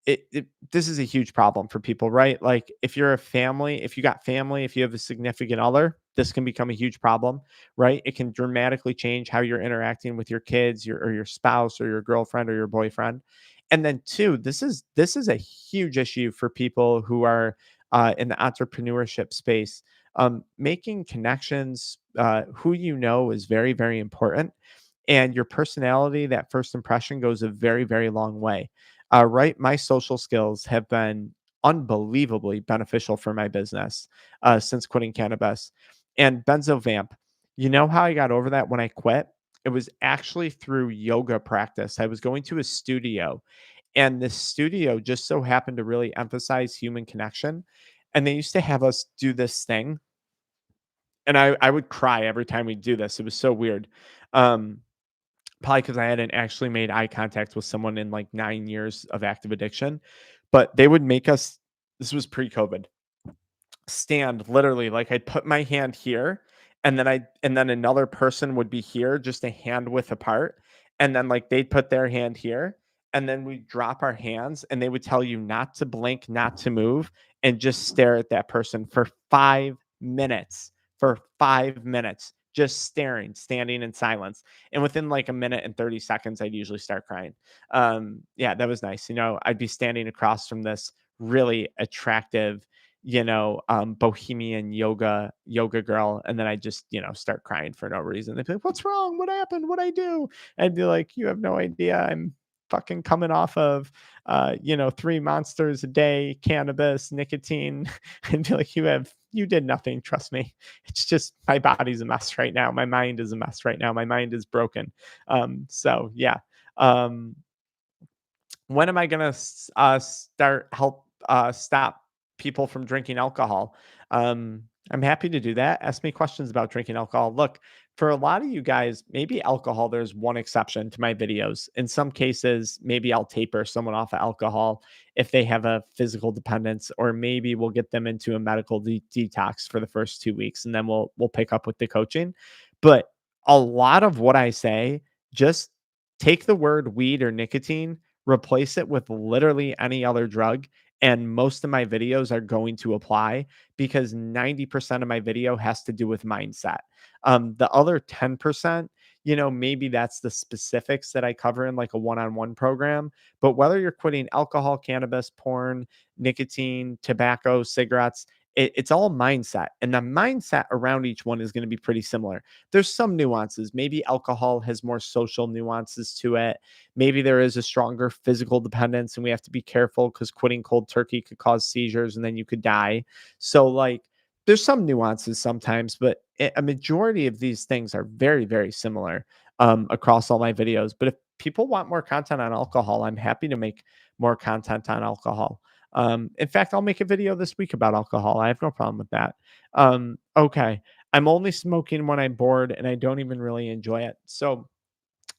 this is a huge problem for people, right? Like if you're a family, if you got family, if you have a significant other, this can become a huge problem, right? It can dramatically change how you're interacting with your kids, or your spouse, or your girlfriend, or your boyfriend. And then two, this is a huge issue for people who are in the entrepreneurship space. Making connections, who is very, very important, and your personality, that first impression, goes a very, very long way. Right, my social skills have been unbelievably beneficial for my business since quitting cannabis. And benzovamp, you know how I got over that when I quit? It was actually through yoga practice. I was going to a studio, and this studio just so happened to really emphasize human connection. And they used to have us do this thing, and I would cry every time we do this. It was so weird. Um, Probably because I hadn't actually made eye contact with someone in like 9 years of active addiction. But they would make us, this was pre-COVID, stand literally like I'd put my hand here, and then another person would be here, just a hand width apart, and then like they'd put their hand here, and then we drop our hands, and they would tell you not to blink, not to move, and just stare at that person for 5 minutes. For 5 minutes, just staring, standing in silence. And within like a minute and 30 seconds, I'd usually start crying. Yeah, that was nice. I'd be standing across from this really attractive, bohemian yoga girl, and then I just, start crying for no reason. They'd be like, what's wrong? What happened? What I do? I'd be like, you have no idea. I'm fucking coming off of 3 monsters a day, cannabis, nicotine. And be like, you have you did nothing, trust me. It's just my body's a mess right now. My mind is a mess right now. My mind is broken. So yeah. Um, when am I gonna start help stop people from drinking alcohol? I'm happy to do that. Ask me questions about drinking alcohol. Look, for a lot of you guys, maybe alcohol, there's one exception to my videos. In some cases, maybe I'll taper someone off of alcohol if they have a physical dependence, or maybe we'll get them into a medical detox for the first 2 weeks, and then we'll pick up with the coaching. But a lot of what I say, just take the word weed or nicotine, replace it with literally any other drug, and most of my videos are going to apply because 90% of my video has to do with mindset. The other 10%, maybe that's the specifics that I cover in like a one-on-one program. But whether you're quitting alcohol, cannabis, porn, nicotine, tobacco, cigarettes, it's all mindset. And the mindset around each one is going to be pretty similar. There's some nuances. Maybe alcohol has more social nuances to it. Maybe there is a stronger physical dependence, and we have to be careful because quitting cold turkey could cause seizures and then you could die. So, like, there's some nuances sometimes, but a majority of these things are very, very similar across all my videos. But if people want more content on alcohol, I'm happy to make more content on alcohol. In fact, I'll make a video this week about alcohol. I have no problem with that. Okay. I'm only smoking when I'm bored and I don't even really enjoy it. So,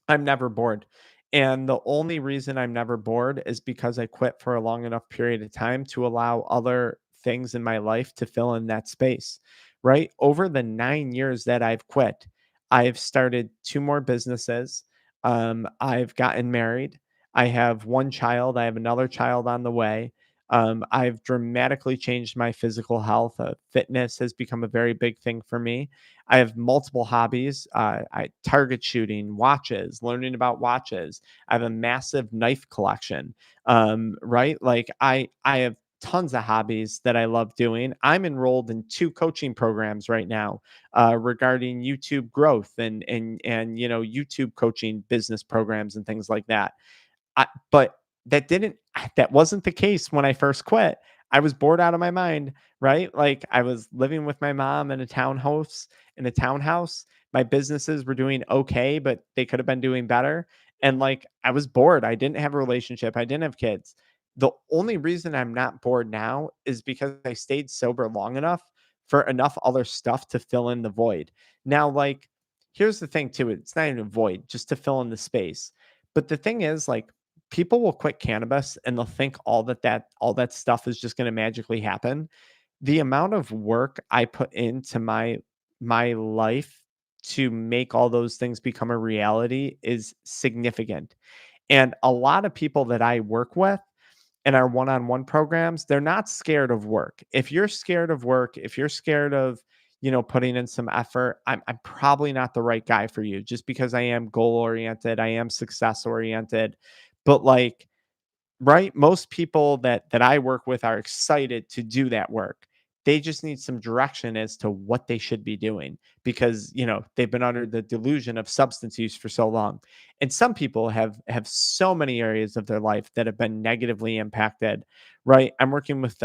I'm never bored. And the only reason I'm never bored is because I quit for a long enough period of time to allow other things in my life to fill in that space, right? Over the 9 years that I've quit, I've started two more businesses. I've gotten married. I have one child. I have another child on the way. I've dramatically changed my physical health. Fitness has become a very big thing for me. I have multiple hobbies. I target shooting, watches, learning about watches. I have a massive knife collection. Right? Like I have tons of hobbies that I love doing. I'm enrolled in two coaching programs right now regarding YouTube growth and YouTube coaching business programs and things like that. But that wasn't the case when I first quit. I was bored out of my mind, right? Like I was living with my mom in a townhouse. My businesses were doing okay, but they could have been doing better. And like I was bored. I didn't have a relationship. I didn't have kids. The only reason I'm not bored now is because I stayed sober long enough for enough other stuff to fill in the void. Now, like, here's the thing too. It's not even a void, just to fill in the space. But the thing is, like, people will quit cannabis and they'll think all that stuff is just going to magically happen. The amount of work I put into my life to make all those things become a reality is significant. And a lot of people that I work with in our one-on-one programs, they're not scared of work. If you're scared of work, if you're scared of putting in some effort, I'm probably not the right guy for you, just because I am goal oriented, I am success oriented. But like, right? Most people that I work with are excited to do that work. They just need some direction as to what they should be doing because, they've been under the delusion of substance use for so long. And some people have so many areas of their life that have been negatively impacted, right? I'm working with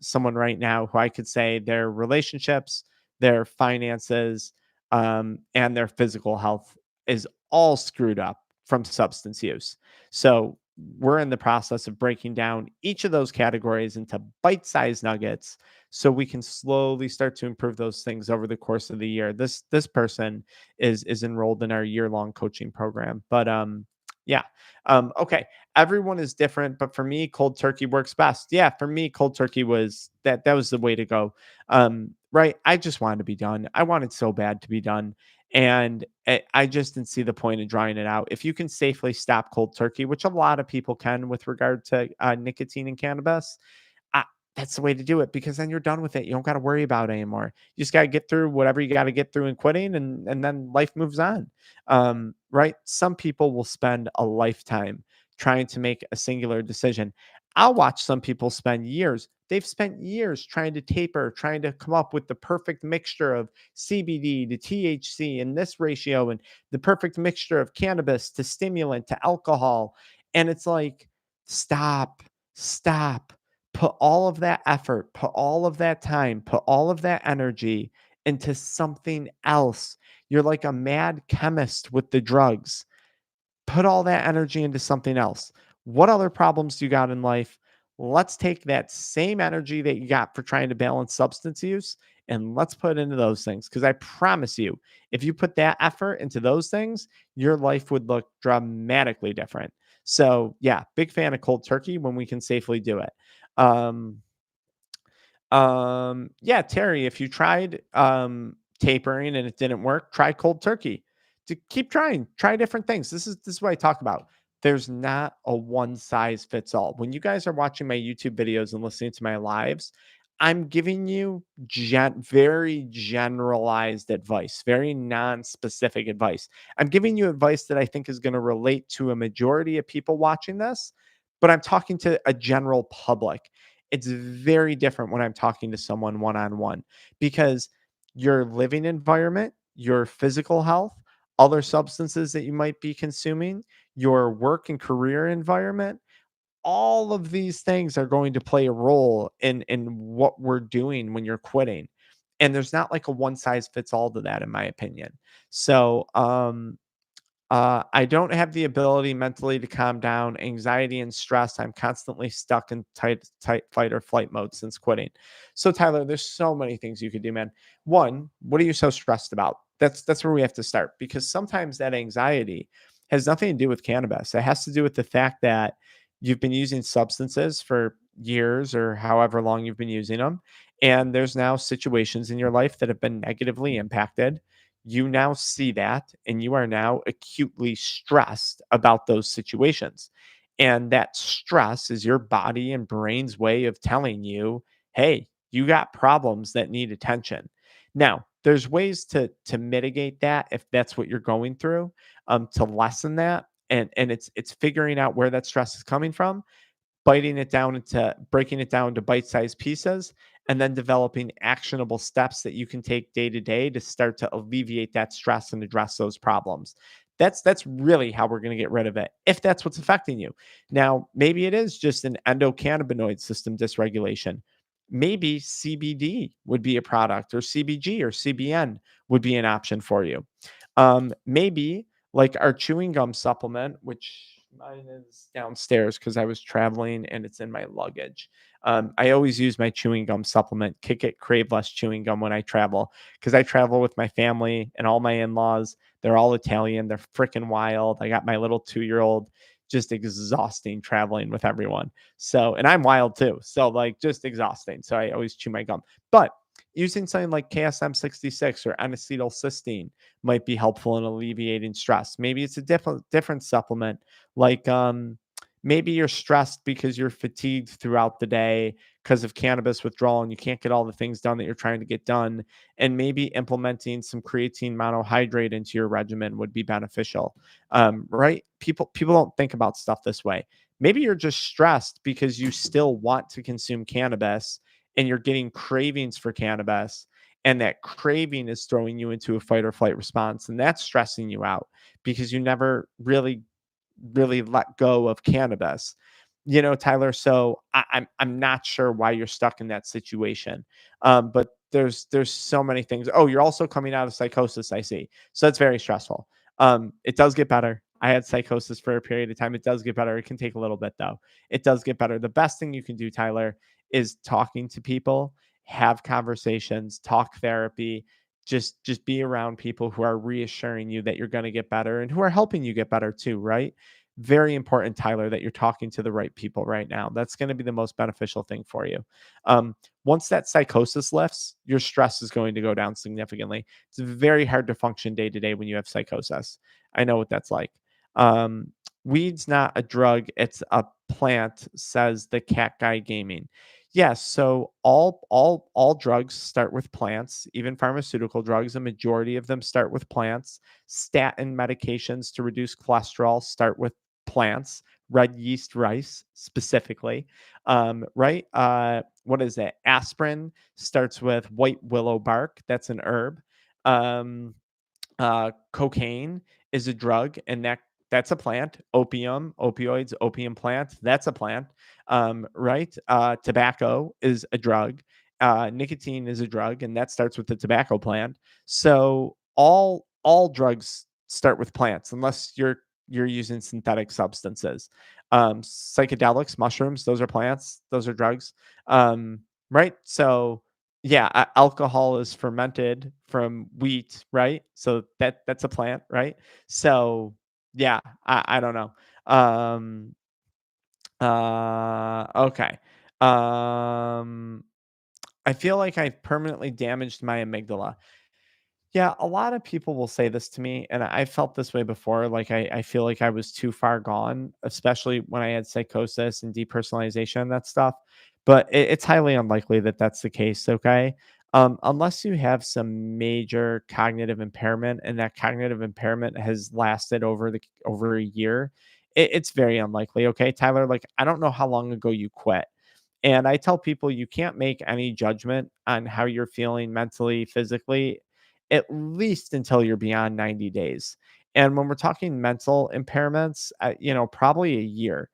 someone right now who I could say their relationships, their finances, and their physical health is all screwed up from substance use. So we're in the process of breaking down each of those categories into bite-sized nuggets so we can slowly start to improve those things over the course of the year. This person is enrolled in our year-long coaching program. But yeah. Okay. Everyone is different, but for me, cold turkey works best. Yeah, for me, cold turkey was the way to go. Right. I just wanted to be done. I wanted so bad to be done. And I just didn't see the point in drawing it out. If you can safely stop cold turkey, which a lot of people can with regard to nicotine and cannabis, I, that's the way to do it because then you're done with it. You don't got to worry about it anymore. You just got to get through whatever you got to get through in quitting, and then life moves on. Right? Some people will spend a lifetime trying to make a singular decision. I'll watch some people spend years. They've spent years trying to taper, trying to come up with the perfect mixture of CBD to THC in this ratio and the perfect mixture of cannabis to stimulant to alcohol. And it's like, stop, stop. Put all of that effort, put all of that time, put all of that energy into something else. You're like a mad chemist with the drugs. Put all that energy into something else. What other problems do you got in life? Let's take that same energy that you got for trying to balance substance use and let's put it into those things. Because I promise you, if you put that effort into those things, your life would look dramatically different. So, yeah, big fan of cold turkey when we can safely do it. Um, yeah, Terry, if you tried tapering and it didn't work, try cold turkey. To keep trying, try different things. This is what I talk about. There's not a one size fits all. When you guys are watching my YouTube videos and listening to my lives, I'm giving you very generalized advice, very non-specific advice. I'm giving you advice that I think is going to relate to a majority of people watching this, but I'm talking to a general public. It's very different when I'm talking to someone one on one because your living environment, your physical health, other substances that you might be consuming, your work and career environment, all of these things are going to play a role in what we're doing when you're quitting. And there's not like a one size fits all to that, in my opinion. So, I don't have the ability mentally to calm down anxiety and stress. I'm constantly stuck in tight fight or flight mode since quitting. So Tyler, there's so many things you could do, man. One, what are you so stressed about? That's where we have to start because sometimes that anxiety has nothing to do with cannabis. It has to do with the fact that you've been using substances for years or however long you've been using them. And there's now situations in your life that have been negatively impacted. You now see that and you are now acutely stressed about those situations. And that stress is your body and brain's way of telling you, hey, you got problems that need attention. Now, there's ways to mitigate that if that's what you're going through, to lessen that. And it's figuring out where that stress is coming from, breaking it down into bite-sized pieces, and then developing actionable steps that you can take day to day to start to alleviate that stress and address those problems. That's really how we're going to get rid of it if that's what's affecting you. Now, maybe it is just an endocannabinoid system dysregulation. Maybe CBD would be a product, or CBG or CBN would be an option for you. Maybe like our chewing gum supplement, which mine is downstairs because I was traveling and it's in my luggage. I always use my chewing gum supplement, Kick It Crave Less chewing gum when I travel because I travel with my family and all my in laws. They're all Italian. They're freaking wild. I got my little 2-year-old, just exhausting traveling with everyone. So, and I'm wild too. So, like, just exhausting. So, I always chew my gum. But using something like KSM 66 or N-acetylcysteine might be helpful in alleviating stress. Maybe it's a different supplement, like maybe you're stressed because you're fatigued throughout the day because of cannabis withdrawal and you can't get all the things done that you're trying to get done. And maybe implementing some creatine monohydrate into your regimen would be beneficial. Right? People don't think about stuff this way. Maybe you're just stressed because you still want to consume cannabis and you're getting cravings for cannabis, and that craving is throwing you into a fight or flight response, and that's stressing you out because you never really let go of cannabis. Tyler, so I'm not sure why you're stuck in that situation. But there's so many things. Oh, you're also coming out of psychosis, I see. So it's very stressful. It does get better. I had psychosis for a period of time. It does get better. It can take a little bit though. It does get better. The best thing you can do, Tyler, is talking to people, have conversations, talk therapy, just be around people who are reassuring you that you're going to get better and who are helping you get better too, right? Very important, Tyler, that you're talking to the right people right now. That's going to be the most beneficial thing for you. Once that psychosis lifts, your stress is going to go down significantly. It's very hard to function day to day when you have psychosis. I know what that's like. um, Weed's not a drug, it's a plant, says the cat guy gaming. Yes, so all drugs start with plants, even pharmaceutical drugs, a majority of them start with plants. Statin medications to reduce cholesterol start with plants, red yeast rice specifically. Right? What is it? Aspirin starts with white willow bark. That's an herb. Cocaine is a drug, and that that's a plant. Opium, opioids, opium plant, that's a plant. Right? Tobacco is a drug. Nicotine is a drug, and that starts with the tobacco plant. So all drugs start with plants, unless you're using synthetic substances. Psychedelics, mushrooms, those are plants. Those are drugs. Right? So yeah, alcohol is fermented from wheat, right? So that's a plant, right? So yeah, I don't know. Um, okay. Um, I feel like I've permanently damaged my amygdala. Yeah, a lot of people will say this to me, and I felt this way before. Like, I feel like I was too far gone, especially when I had psychosis and depersonalization and that stuff. But it's highly unlikely that that's the case. Okay. Unless you have some major cognitive impairment, and that cognitive impairment has lasted over a year, it's very unlikely. Okay, Tyler. Like, I don't know how long ago you quit. And I tell people you can't make any judgment on how you're feeling mentally, physically, at least until you're beyond 90 days. And when we're talking mental impairments, probably a year.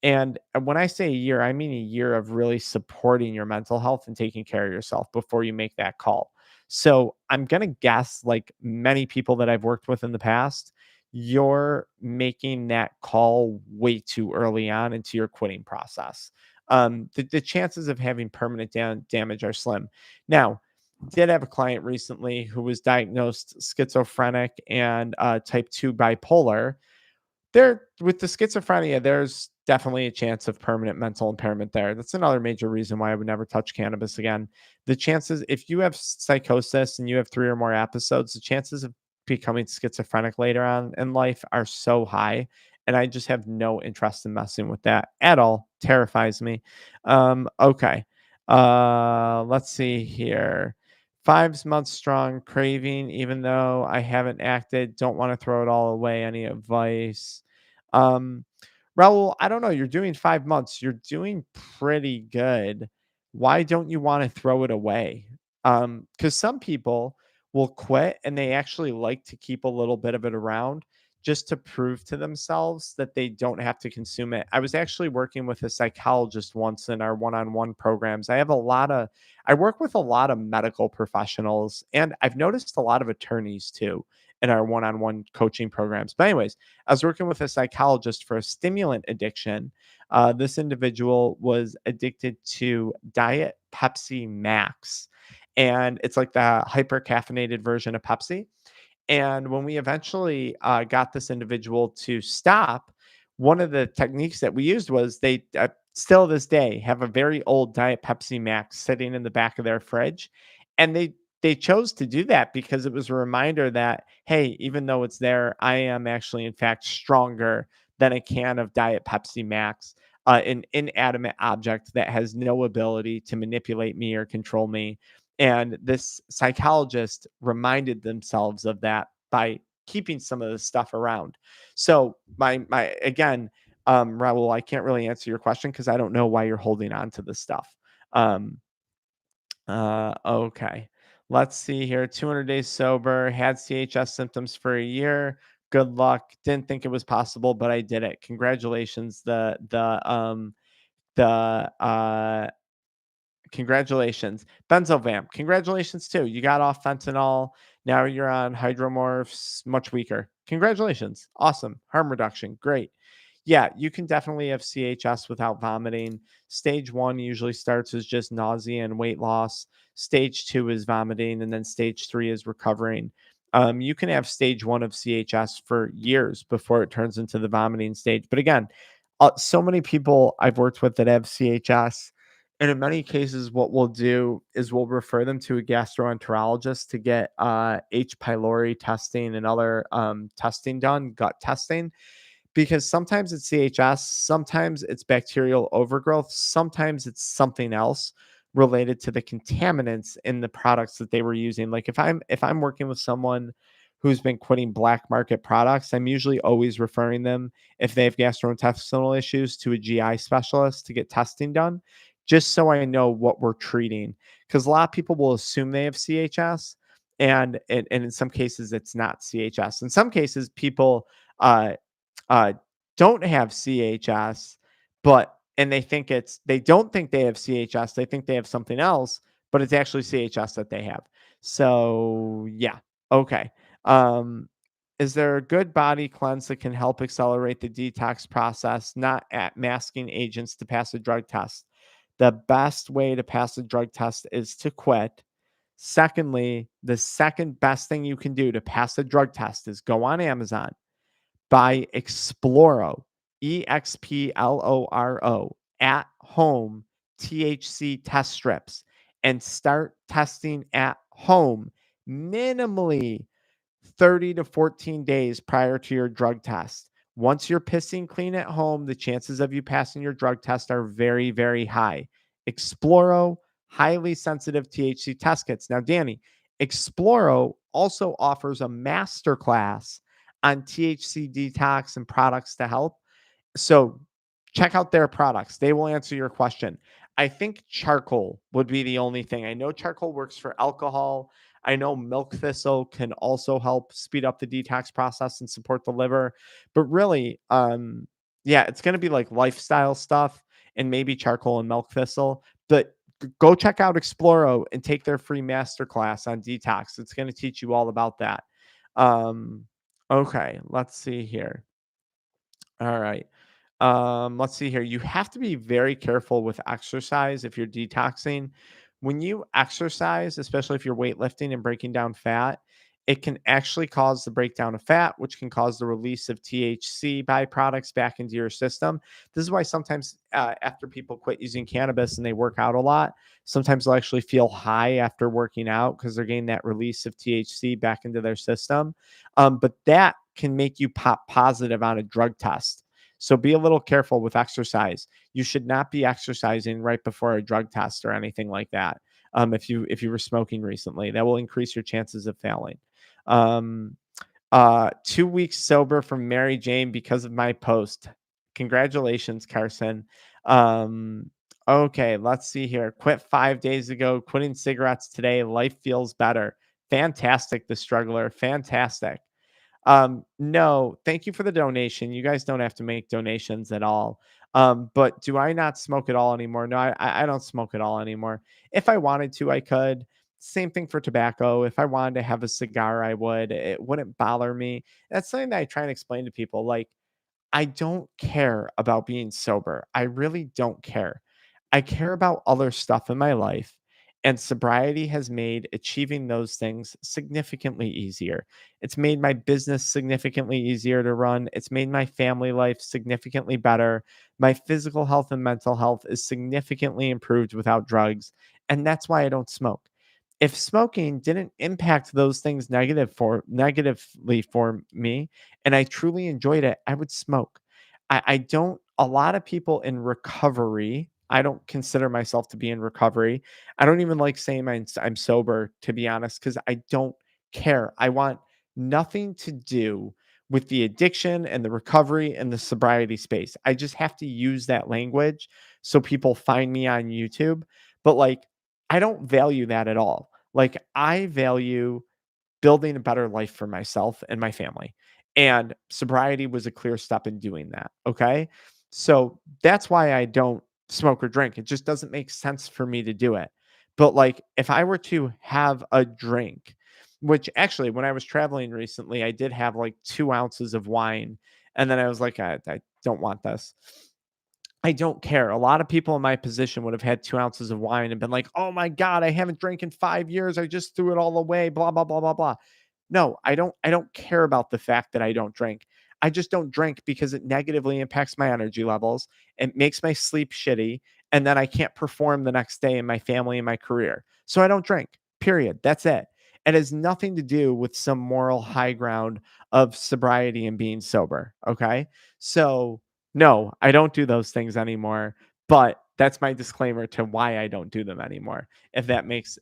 And when I say a year, I mean a year of really supporting your mental health and taking care of yourself before you make that call. So I'm going to guess, like many people that I've worked with in the past, you're making that call way too early on into your quitting process. The chances of having permanent damage are slim. Now, did have a client recently who was diagnosed schizophrenic and type 2 bipolar. There, with the schizophrenia, there's definitely a chance of permanent mental impairment there. That's another major reason why I would never touch cannabis again. The chances, if you have psychosis and you have 3 or more episodes, the chances of becoming schizophrenic later on in life are so high. And I just have no interest in messing with that at all. Terrifies me. Okay. Let's see here. 5 months strong craving, even though I haven't acted. Don't want to throw it all away. Any advice? Um, Raul, I don't know. You're doing 5 months. You're doing pretty good. Why don't you want to throw it away? Because some people will quit and they actually like to keep a little bit of it around just to prove to themselves that they don't have to consume it. I was actually working with a psychologist once in our one-on-one programs. I work with a lot of medical professionals, and I've noticed a lot of attorneys too in our one-on-one coaching programs. But anyways, I was working with a psychologist for a stimulant addiction. This individual was addicted to Diet Pepsi Max, and it's like the hyper caffeinated version of Pepsi. And when we eventually got this individual to stop, one of the techniques that we used was they still this day have a very old Diet Pepsi Max sitting in the back of their fridge, and they chose to do that because it was a reminder that, hey, even though it's there, I am actually in fact stronger than a can of Diet Pepsi Max, an inanimate object that has no ability to manipulate me or control me. And this psychologist reminded themselves of that by keeping some of this stuff around. So my again, Raul, I can't really answer your question because I don't know why you're holding on to this stuff. Um, okay. Let's see here. 200 days sober, had CHS symptoms for a year. Good luck. Didn't think it was possible, but I did it. Congratulations. The Congratulations. Benzovamp, congratulations too. You got off fentanyl. Now you're on hydromorphs, much weaker. Congratulations. Awesome. Harm reduction. Great. Yeah, you can definitely have CHS without vomiting. Stage 1 usually starts as just nausea and weight loss. Stage 2 is vomiting, and then stage 3 is recovering. You can have stage 1 of CHS for years before it turns into the vomiting stage. But again, so many people I've worked with that have CHS, and in many cases, what we'll do is we'll refer them to a gastroenterologist to get H. pylori testing and other testing done, gut testing, because sometimes it's CHS, sometimes it's bacterial overgrowth, sometimes it's something else related to the contaminants in the products that they were using. Like if I'm working with someone who's been quitting black market products, I'm usually always referring them, if they have gastrointestinal issues, to a GI specialist to get testing done, just so I know what we're treating. Because a lot of people will assume they have CHS, and in some cases it's not CHS. In some cases, people uh, don't have CHS, but and they don't think they have CHS, they think they have something else, but it's actually CHS that they have. So, yeah. Okay. Um, is there a good body cleanse that can help accelerate the detox process, not at masking agents to pass a drug test? The best way to pass a drug test is to quit. Secondly, the second best thing you can do to pass a drug test is go on Amazon, buy Exploro, EXPLORO, at home THC test strips and start testing at home minimally 30 to 14 days prior to your drug test. Once you're pissing clean at home, the chances of you passing your drug test are very, very high. Exploro, highly sensitive THC test kits. Now, Danny, Exploro also offers a masterclass on THC detox and products to help. So check out their products. They will answer your question. I think charcoal would be the only thing. I know charcoal works for alcohol. I know milk thistle can also help speed up the detox process and support the liver. But really, yeah, it's going to be like lifestyle stuff and maybe charcoal and milk thistle. But go check out Exploro and take their free masterclass on detox. It's going to teach you all about that. Um, okay, let's see here. All right. Let's see here. You have to be very careful with exercise if you're detoxing. When you exercise, especially if you're weightlifting and breaking down fat, it can actually cause the breakdown of fat, which can cause the release of THC byproducts back into your system. This is why sometimes after people quit using cannabis and they work out a lot, sometimes they'll actually feel high after working out because they're getting that release of THC back into their system. But that can make you pop positive on a drug test. So be a little careful with exercise. You should not be exercising right before a drug test or anything like that. If you were smoking recently, that will increase your chances of failing. Um, 2 weeks sober from Mary Jane because of my post. Congratulations, Carson. Um, okay, let's see here. Quit 5 days ago, quitting cigarettes today. Life feels better. Fantastic, the struggler. Fantastic. No, thank you for the donation. You guys don't have to make donations at all. But do I not smoke at all anymore? No, I don't smoke at all anymore. If I wanted to, I could. Same thing for tobacco. If I wanted to have a cigar, I would. It wouldn't bother me. That's something that I try and explain to people. Like, I don't care about being sober. I really don't care. I care about other stuff in my life, and sobriety has made achieving those things significantly easier. It's made my business significantly easier to run. It's made my family life significantly better. My physical health and mental health is significantly improved without drugs, and that's why I don't smoke. If smoking didn't impact those things negatively for me, and I truly enjoyed it, I would smoke. I don't a lot of people in recovery, I don't consider myself to be in recovery. I don't even like saying I'm sober, to be honest, because I don't care. I want nothing to do with the addiction and the recovery and the sobriety space. I just have to use that language so people find me on YouTube. But like, I don't value that at all. Like, I value building a better life for myself and my family. And sobriety was a clear step in doing that. Okay. So that's why I don't smoke or drink. It just doesn't make sense for me to do it. But like, if I were to have a drink, which actually, when I was traveling recently, I did have like 2 ounces of wine. And then I was like, I don't want this. I don't care. A lot of people in my position would have had 2 ounces of wine and been like, "Oh my god, I haven't drank in 5 years. I just threw it all away, blah, blah, blah, blah, blah." No, I don't care about the fact that I don't drink. I just don't drink because it negatively impacts my energy levels. It makes my sleep shitty, and then I can't perform the next day in my family and my career. So I don't drink. Period. That's it. It has nothing to do with some moral high ground of sobriety and being sober. Okay. So no, I don't do those things anymore, but that's my disclaimer to why I don't do them anymore, if that makes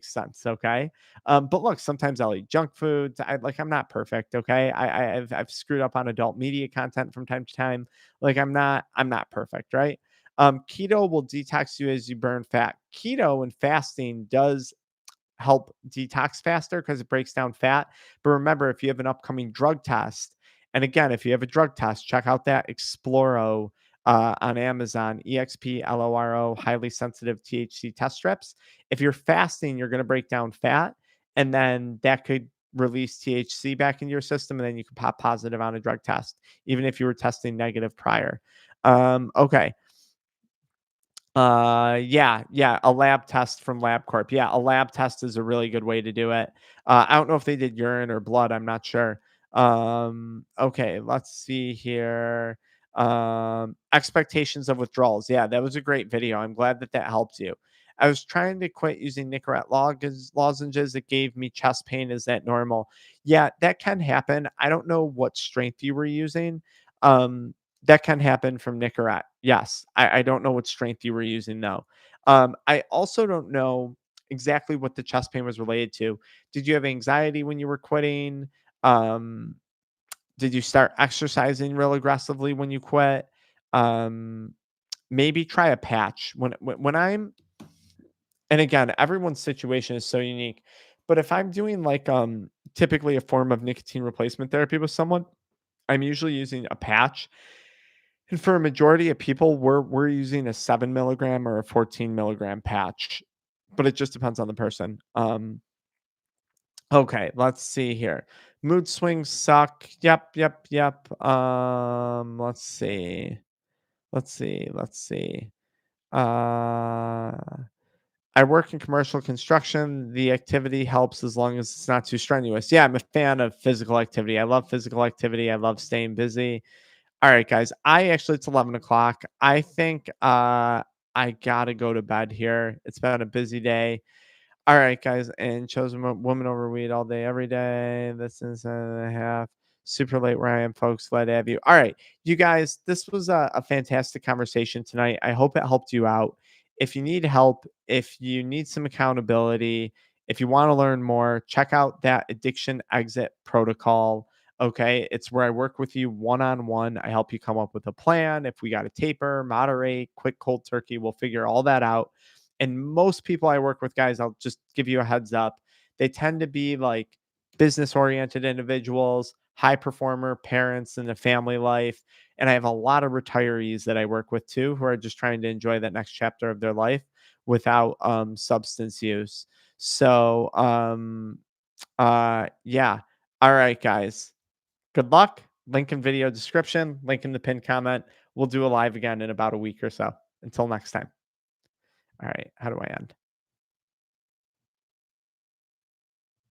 sense, okay? But look, sometimes I'll eat junk foods. I'm not perfect, okay? I've screwed up on adult media content from time to time. Like I'm not perfect, right? Keto will detox you as you burn fat. Keto and fasting does help detox faster because it breaks down fat. But remember, if you have an upcoming drug test And again, if you have a drug test, check out that Exploro on Amazon, EXPLORO, highly sensitive THC test strips. If you're fasting, you're going to break down fat, and then that could release THC back into your system, and then you can pop positive on a drug test, even if you were testing negative prior. Okay. Yeah, a lab test from LabCorp. Yeah, a lab test is a really good way to do it. I don't know if they did urine or blood. I'm not sure. Okay, let's see here. Expectations of withdrawals. Yeah, that was a great video. I'm glad that that helped you. I was trying to quit using Nicorette lozenges. It gave me chest pain. Is that normal? Yeah, that can happen. I don't know what strength you were using. Um, that can happen from Nicorette. Yes. I don't know what strength you were using though. I also don't know exactly what the chest pain was related to. Did you have anxiety when you were quitting? Um, did you start exercising real aggressively when you quit? Um, maybe try a patch. When I'm and again, everyone's situation is so unique. But if I'm doing like typically a form of nicotine replacement therapy with someone, I'm usually using a patch, and for a majority of people, we're using a 7 milligram or a 14 milligram patch, but it just depends on the person. Okay, let's see here. Mood swings suck. Yep. Let's see. Uh, I work in commercial construction. The activity helps as long as it's not too strenuous. Yeah, I'm a fan of physical activity. I love physical activity. I love staying busy. All right, guys. It's 11 o'clock. I think I gotta go to bed here. It's been a busy day. All right, guys. And chosen woman over weed all day, every day. This is a half. Super late where I am, folks. Glad to have you. All right, you guys. This was a fantastic conversation tonight. I hope it helped you out. If you need help, if you need some accountability, if you want to learn more, check out that addiction exit protocol. Okay, it's where I work with you one on one. I help you come up with a plan. If we got to taper, moderate, quick cold turkey, we'll figure all that out. And most people I work with, guys, I'll just give you a heads up. They tend to be like business oriented individuals, high performer parents in a family life. And I have a lot of retirees that I work with too, who are just trying to enjoy that next chapter of their life without substance use. So, yeah. All right, guys. Good luck. Link in video description, link in the pinned comment. We'll do a live again in about a week or so. Until next time. All right. How do I end?